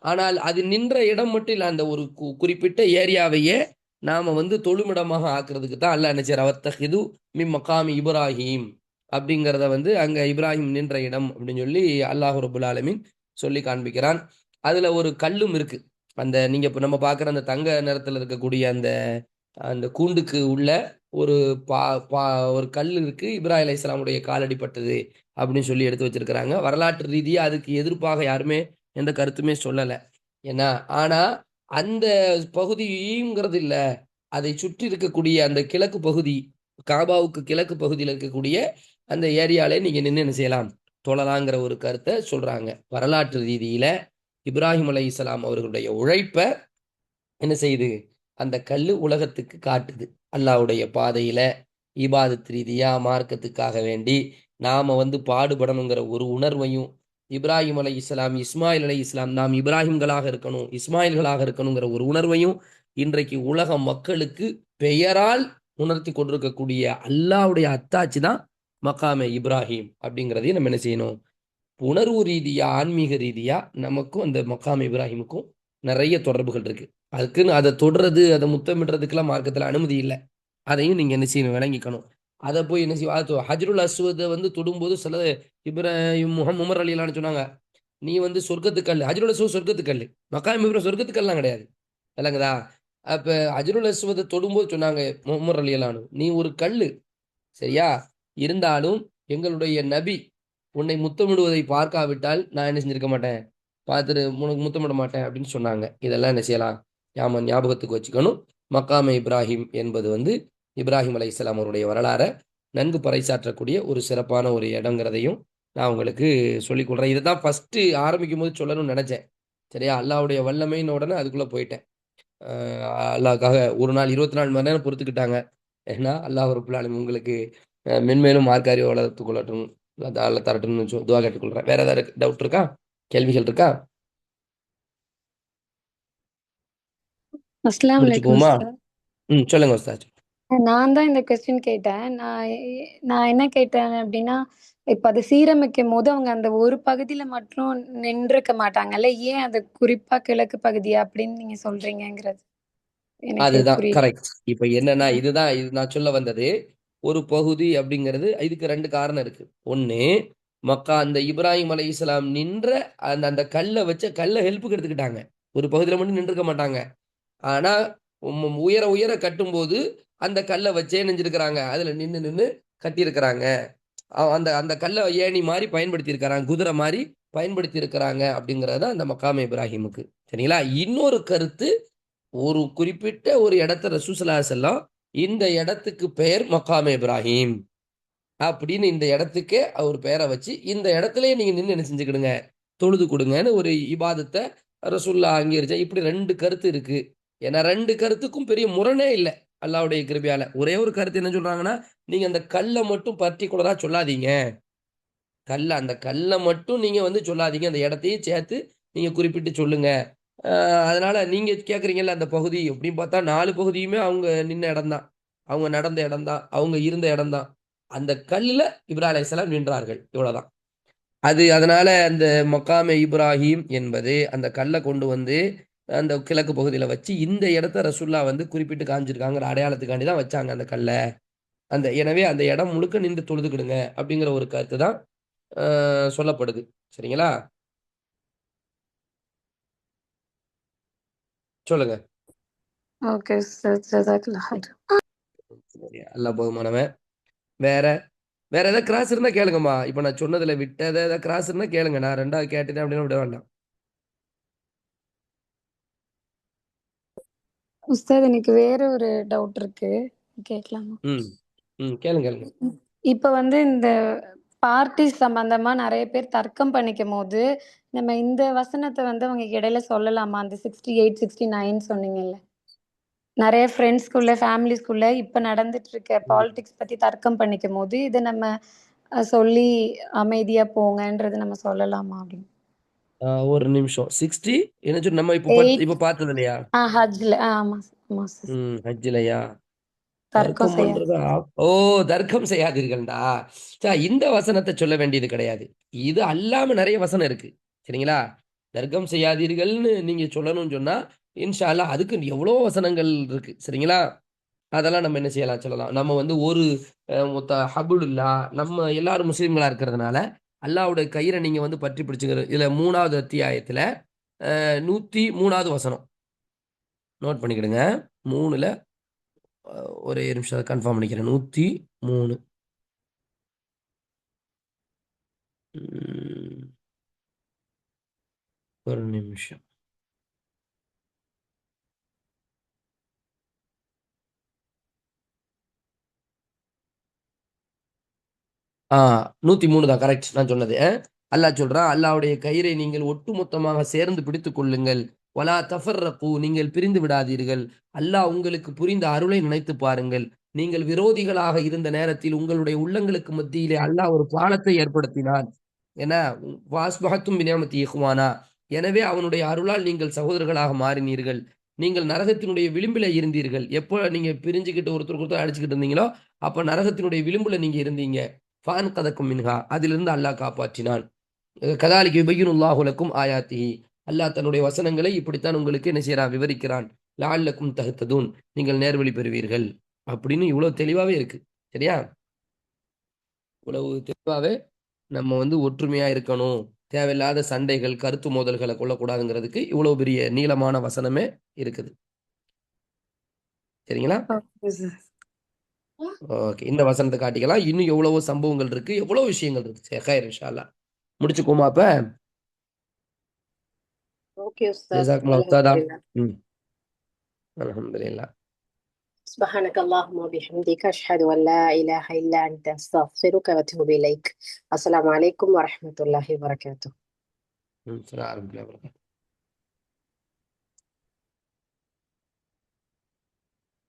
ஆனால் அது நின்ற இடம் மட்டும் இல்லை, அந்த ஒரு குறிப்பிட்ட ஏரியாவையே நாம வந்து தொழுமிடமாக ஆக்குறதுக்கு தான் அல்லாஹ் என்ன செய்றார்? வத்தஹிது மின் மக்காமி இப்ராஹிம் அப்படிங்கிறத வந்து அங்க இப்ராஹிம் நின்ற இடம் அப்படின்னு சொல்லி அல்லாஹ் ரப்புல் ஆலமீன் சொல்லி காண்பிக்கிறான். அதுல ஒரு கல்லும் இருக்கு. அந்த நீங்க இப்ப நம்ம பார்க்குற அந்த தங்க நிறத்துல இருக்கக்கூடிய அந்த அந்த கூண்டுக்கு உள்ள ஒரு ஒரு கல் இருக்கு, இப்ராஹிம் அலைஹிஸ்ஸலாமுடைய காலடிப்பட்டது அப்படின்னு சொல்லி எடுத்து வச்சிருக்கிறாங்க. வரலாற்று ரீதியா அதுக்கு எதிர்ப்பாக யாருமே எந்த கருத்துமே சொல்லலை. ஏன்னா, ஆனா அந்த பகுதிங்கிறது இல்ல, அதை சுற்றி இருக்கக்கூடிய அந்த கிழக்கு பகுதி, காபாவுக்கு கிழக்கு பகுதியில் இருக்கக்கூடிய அந்த ஏரியாலே நீங்க நின்று என்ன செய்யலாம்? தொழலாங்கிற ஒரு கருத்தை சொல்றாங்க. வரலாற்று ரீதியில இப்ராஹிம் அலைஹிஸ்ஸலாம் அவர்களுடைய உழைப்ப என்ன செய்யுது? அந்த கல்லு உலகத்துக்கு காட்டுது. அல்லாஹ்வுடைய பாதையில இபாதத் ரீதியா மார்க்கத்துக்காக வேண்டி நாம வந்து பாடுபடணுங்கிற ஒரு உணர்வையும், இப்ராஹிம் அலைஹிஸ்ஸலாம், இஸ்மாயில் அலைஹிஸ்ஸலாம் நாம் இப்ராஹிம்களாக இருக்கணும், இஸ்மாயில்களாக இருக்கணுங்கிற ஒரு உணர்வையும் இன்றைக்கு உலக மக்களுக்கு பெயரால் உணர்த்தி கொண்டிருக்கக்கூடிய அல்லாஹ்வுடைய அத்தாட்சி தான் மக்காமே இப்ராஹிம் அப்படிங்கிறதையும் நம்ம என்ன செய்யணும்? உணர்வு ரீதியா, ஆன்மீக ரீதியா நமக்கும் அந்த மக்காம் இப்ராஹிமுக்கும் நிறைய தொடர்புகள் இருக்கு. அதுக்குன்னு அதை தொடுறது, அதை முத்தமிடுறதுக்கெல்லாம் மார்க்கத்துல அனுமதி இல்லை. அதையும் நீங்க என்ன செய்யணும்? விளங்கிக்கணும். அதை போய் என்ன செய்யும்? ஹஜ்ருல் அஸ்வதை வந்து தொடும்போது சில இப்ராஹிம் உமர் அலிலான்னு சொன்னாங்க, நீ வந்து சொர்க்கத்துக்கல், ஹஜ்ருல் அஸ்வத் சொர்க்கத்துக்கல், மக்காம் இப்ராஹிம் சொர்க்கத்துக்கல்லாம் கிடையாது. விளங்குதா? அப்ப ஹஜ்ருல் அஸ்வதை தொடும்போது சொன்னாங்க உமர் அலிலானு, நீ ஒரு கல்லு, சரியா? இருந்தாலும் எங்களுடைய நபி உன்னை முத்தமிடுவதை பார்க்காவிட்டால் நான் என்ன செஞ்சிருக்க மாட்டேன், பார்த்துட்டு உனக்கு முத்தமிட மாட்டேன் அப்படின்னு சொன்னாங்க. இதெல்லாம் என்ன செய்யலாம்? ஞாபகத்துக்கு வச்சுக்கணும். மக்காமே இப்ராஹிம் என்பது வந்து இப்ராஹிம் அலைஹிஸ்ஸலாம் அவருடைய வரலாறை நன்கு பறைசாற்றக்கூடிய ஒரு சிறப்பான ஒரு இடங்கிறதையும் நான் உங்களுக்கு சொல்லிக் கொடுறேன். இதை தான் ஃபர்ஸ்ட் ஆரம்பிக்கும் போது சொல்லணும்னு நினைச்சேன். சரியா? அல்லாஹ்வுடைய வல்லமைன்னு உடனே அதுக்குள்ள போயிட்டேன். அல்லாஹ்க்காக ஒரு நாள் 24 மணி நேரம் பொறுத்துக்கிட்டாங்க. ஏன்னா அல்லாஹ் ரப்புல் ஆலமீன் உங்களுக்கு மென்மேலும் மார்க்க அறிவை வளர்த்துக் கொள்ளட்டும், அல்லாஹ் தரட்டும்னு துவா கேட்டுக்கொள்கிறேன். வேற ஏதாவது டவுட் இருக்கா, கேள்விகள் இருக்கா? அஸ்ஸலாமு அலைக்கும் முடிச்சுக்குவோமா? சார். சொல்லுங்க உஸ்தாத். நான் தான் இந்த கொஸ்டின் கேட்டேன். நான் என்ன கேட்டேன் அப்படின்னா, இப்ப அது சீரமைக்கும்போது அவங்க அந்த ஒரு பகுதியில மட்டும் நின்றுக்க மாட்டாங்கல்ல. ஏன் அது குறிப்பா கிழக்கு பகுதி அப்படின்னு நீங்க சொல்றீங்கங்கிறது எனக்கு அதுதான் புரியல. கரெக்ட். இப்ப என்னன்னா இது நான் சொல்ல வந்தது. ஒரு பகுதி அப்படிங்கிறது இதுக்கு 2 காரணம் இருக்கு. ஒண்ணு, மக்கா அந்த இப்ராஹிம் அலைஹிஸ்ஸலாம் நின்ற அந்த கல்லை வச்ச கல்லை ஹெல்ப்புக்கு எடுத்துக்கிட்டாங்க. ஒரு பகுதியில மட்டும் நின்றுக்க மாட்டாங்க. ஆனா உயர உயர கட்டும்போது அந்த கல்லை வச்சே நெஞ்சிருக்கிறாங்க. அதுல நின்னு நின்னு கட்டியிருக்கிறாங்க. அந்த அந்த கல்லை ஏணி மாதிரி பயன்படுத்தி இருக்கிறாங்க, குதிரை மாதிரி பயன்படுத்தி இருக்கிறாங்க அப்படிங்கிறது தான் அந்த மக்காமே இப்ராஹிமுக்கு. சரிங்களா? இன்னொரு கருத்து, ஒரு குறிப்பிட்ட ஒரு இடத்த ரசூல் ஸல்லல்லாஹு அலைஹி வஸல்லம் இந்த இடத்துக்கு பெயர் மக்காமே இப்ராஹிம் அப்படின்னு இந்த இடத்துக்கே அவர் பெயரை வச்சு இந்த இடத்துலயே நீங்க நின்று என்ன செஞ்சுக்கிடுங்க, தொழுது கொடுங்கன்னு ஒரு இபாதத்தை ரசூல்லா அங்கீகரிச்சா. இப்படி 2 கருத்து இருக்கு. ஏன்னா 2 கருத்துக்கும் பெரிய முரணே இல்லை அல்லாஹ்வுடைய கிருபையால. ஒரே ஒரு கருத்து என்ன சொல்றாங்கன்னா, நீங்க அந்த கல்லை மட்டும் பர்டிகுலரா சொல்லாதீங்க. அந்த கல்லை மட்டும் நீங்க வந்து சொல்லாதீங்க, அந்த இடத்தையும் சேர்த்து நீங்க குறிப்பிட்டு சொல்லுங்க. அதனால நீங்க கேட்குறீங்கல்ல அந்த பகுதி அப்படின்னு பார்த்தா 4 பகுதியுமே அவங்க நின்ன இடம் தான், அவங்க நடந்த இடம் தான், அவங்க இருந்த இடம் தான். அந்த கல்லுல இப்ராஹிம் அலைஹிஸ்ஸலாம் நின்றார்கள், இவ்வளவுதான். அதனால அந்த மக்காமே இப்ராஹிம் என்பது அந்த கல்லை கொண்டு வந்து அந்த கிழக்கு பகுதியில வச்சு இந்த இடத்த ரசூல்லா வந்து குறிப்பிட்டு காமிச்சிருக்காங்கிற அடையாளத்துக்காண்டி தான் வச்சாங்க அந்த கல்லை. எனவே அந்த இடம் முழுக்க நின்று தொழுதுக்கிடுங்க அப்படிங்கிற ஒரு கருத்து தான் சொல்லப்படுது. சரிங்களா? சொல்லுங்க. Okay sir. ஜஸாக்கல்லாஹ் ஹைர். சரி, அல்லாஹ் போதுமானவன். வேற வேற ஏதாவது கிராஸ் இருந்தா கேளுங்கம்மா. இப்ப நான் சொன்னதுல விட்டதை ஏதாவது கிராஸ் இருந்தா கேளுங்க. நான் 2வது கேட்டுட்டேன் அப்படின்னு விட வேண்டாம். உஸ்தாத் எனக்கு வேற ஒரு டவுட் இருக்கு. கேட்கலாமா? கேளுங்க கேளுங்க. இப்ப வந்து இந்த பார்ட்டி சம்பந்தமா நிறைய பேர் தர்க்கம் பண்ணிக்கும்போது, நம்ம இந்த வசனத்தை வந்து அவங்க இடையில சொல்லலாமா? அந்த 68, 69 சொன்னீங்கல்ல. நிறைய ஃப்ரெண்ட்ஸ்குள்ள, ஃபேமிலிஸ்குள்ள இப்ப நடந்துட்டு இருக்க பாலிடிக்ஸ் பத்தி தர்க்கம் பண்ணிக்கும்போது, இதை நம்ம சொல்லி அமைதியா போங்கன்றது நம்ம சொல்லலாமா அப்படின்னு? ஒரு நிமிஷம். 60 என்ன சொல்லி நம்ம இப்ப பார்த்தது இல்லையா? ஹஜ்ல. ஆமா ஆமா சார். ஹஜ்ஜிலையா? தர்க்கம் தர்க்கம் செய்யாது. பண்றது தர்க்கம் செய்யாதீர்கள்டா. இந்த வசனத்தை சொல்ல வேண்டியது கிடையாது. இது அல்லாம நிறைய வசனம் இருக்கு. சரிங்களா? தர்க்கம் செய்யாதீர்கள்னு நீங்க சொல்லணும்னு சொன்னா இன்ஷா அல்லாஹ் அதுக்கு எவ்வளோ வசனங்கள் இருக்கு. சரிங்களா? அதெல்லாம் நம்ம என்ன சொல்லலாம். நம்ம வந்து ஒரு ஹபுலுல்லா நம்ம எல்லாரும் முஸ்லீம்களா இருக்கிறதுனால அல்லாஹ்வுடைய கயிறை நீங்க வந்து பற்றி பிடிச்சுக்கிறது. இதுல 3வது அத்தியாயத்துல 103வது வசனம் நோட் பண்ணிக்கிடுங்க. 3ல ஒரே நிமிஷம் கன்ஃபார்ம் பண்ணிக்கிறேன். 103 ஒரு நிமிஷம். 103 தான் கரெக்ட் நான் சொன்னது. அல்லாஹ் சொல்றான், அல்லாஹ்வுடைய கயிறை நீங்கள் ஒட்டுமொத்தமாக சேர்ந்து பிடித்துக் கொள்ளுங்கள். வலா தஃபர்ரகு நீங்கள் பிரிந்து விடாதீர்கள். அல்லாஹ் உங்களுக்கு புரிந்த அருளை நினைத்து பாருங்கள். நீங்கள் விரோதிகளாக இருந்த நேரத்தில் உங்களுடைய உள்ளங்களுக்கு மத்தியிலே அல்லாஹ் ஒரு பாலத்தை ஏற்படுத்தினான். என்ன வாஸ்பஹத்தும் பினியாமத்தி இஹ்வானா. எனவே அவனுடைய அருளால் நீங்கள் சகோதரர்களாக மாறினீர்கள். நீங்கள் நரகத்தினுடைய விளிம்பில இருந்தீர்கள். எப்போ நீங்க பிரிஞ்சுக்கிட்டு ஒருத்தர் அடிச்சுக்கிட்டு இருந்தீங்களோ அப்ப நரகத்தினுடைய விளிம்புல நீங்க இருந்தீங்க. ஃபான் கதக்கும் மின்ஹா அதிலிருந்து அல்லாஹ் காப்பாற்றினான். கதாலிக்கு யுபையினுல்லாஹு லக்கும் ஆயாத்திஹி. அல்லாஹ் தன்னுடைய வசனங்களை இப்படித்தான் உங்களுக்கு என்ன செய்யறான், விவரிக்கிறான். லஅல்லக்கும் தஹ்ததூன் நீங்கள் நேர்வழி பெறுவீர்கள் அப்படின்னு இவ்வளவு தெளிவாவே இருக்கு. சரியா? இவ்வளவு தெளிவாவே நம்ம வந்து ஒற்றுமையா இருக்கணும், தேவையில்லாத சண்டைகள் கருத்து மோதல்களை கொள்ளக்கூடாதுங்கிறதுக்கு இவ்வளவு பெரிய நீளமான வசனமே இருக்குது. சரிங்களா? Okay sir. ஓகே, இந்த வசனத்தை காட்டிக்கலாம். இன்னும் எவ்வளவோ சம்பவங்கள் இருக்கு, எவ்வளவு விஷயங்கள் இருக்கு. சரி, ஹைர் இன்ஷா அல்லாஹ். முடிச்சுக்கோமா அப்ப? ஓகே உஸ்தாத். ஜஸாக்குமுல்லாஹ் உஸ்தாதா. அல்ஹம்துலில்லாஹ். அல்ஹம்துலில்லாஹ். سبحانك اللهم وبحمدك أشهد أن لا إله إلا أنت أستغفرك وأتوب إليك. السلام عليكم ورحمة الله وبركاته. السلام عليكم ورحمة الله وبركاته.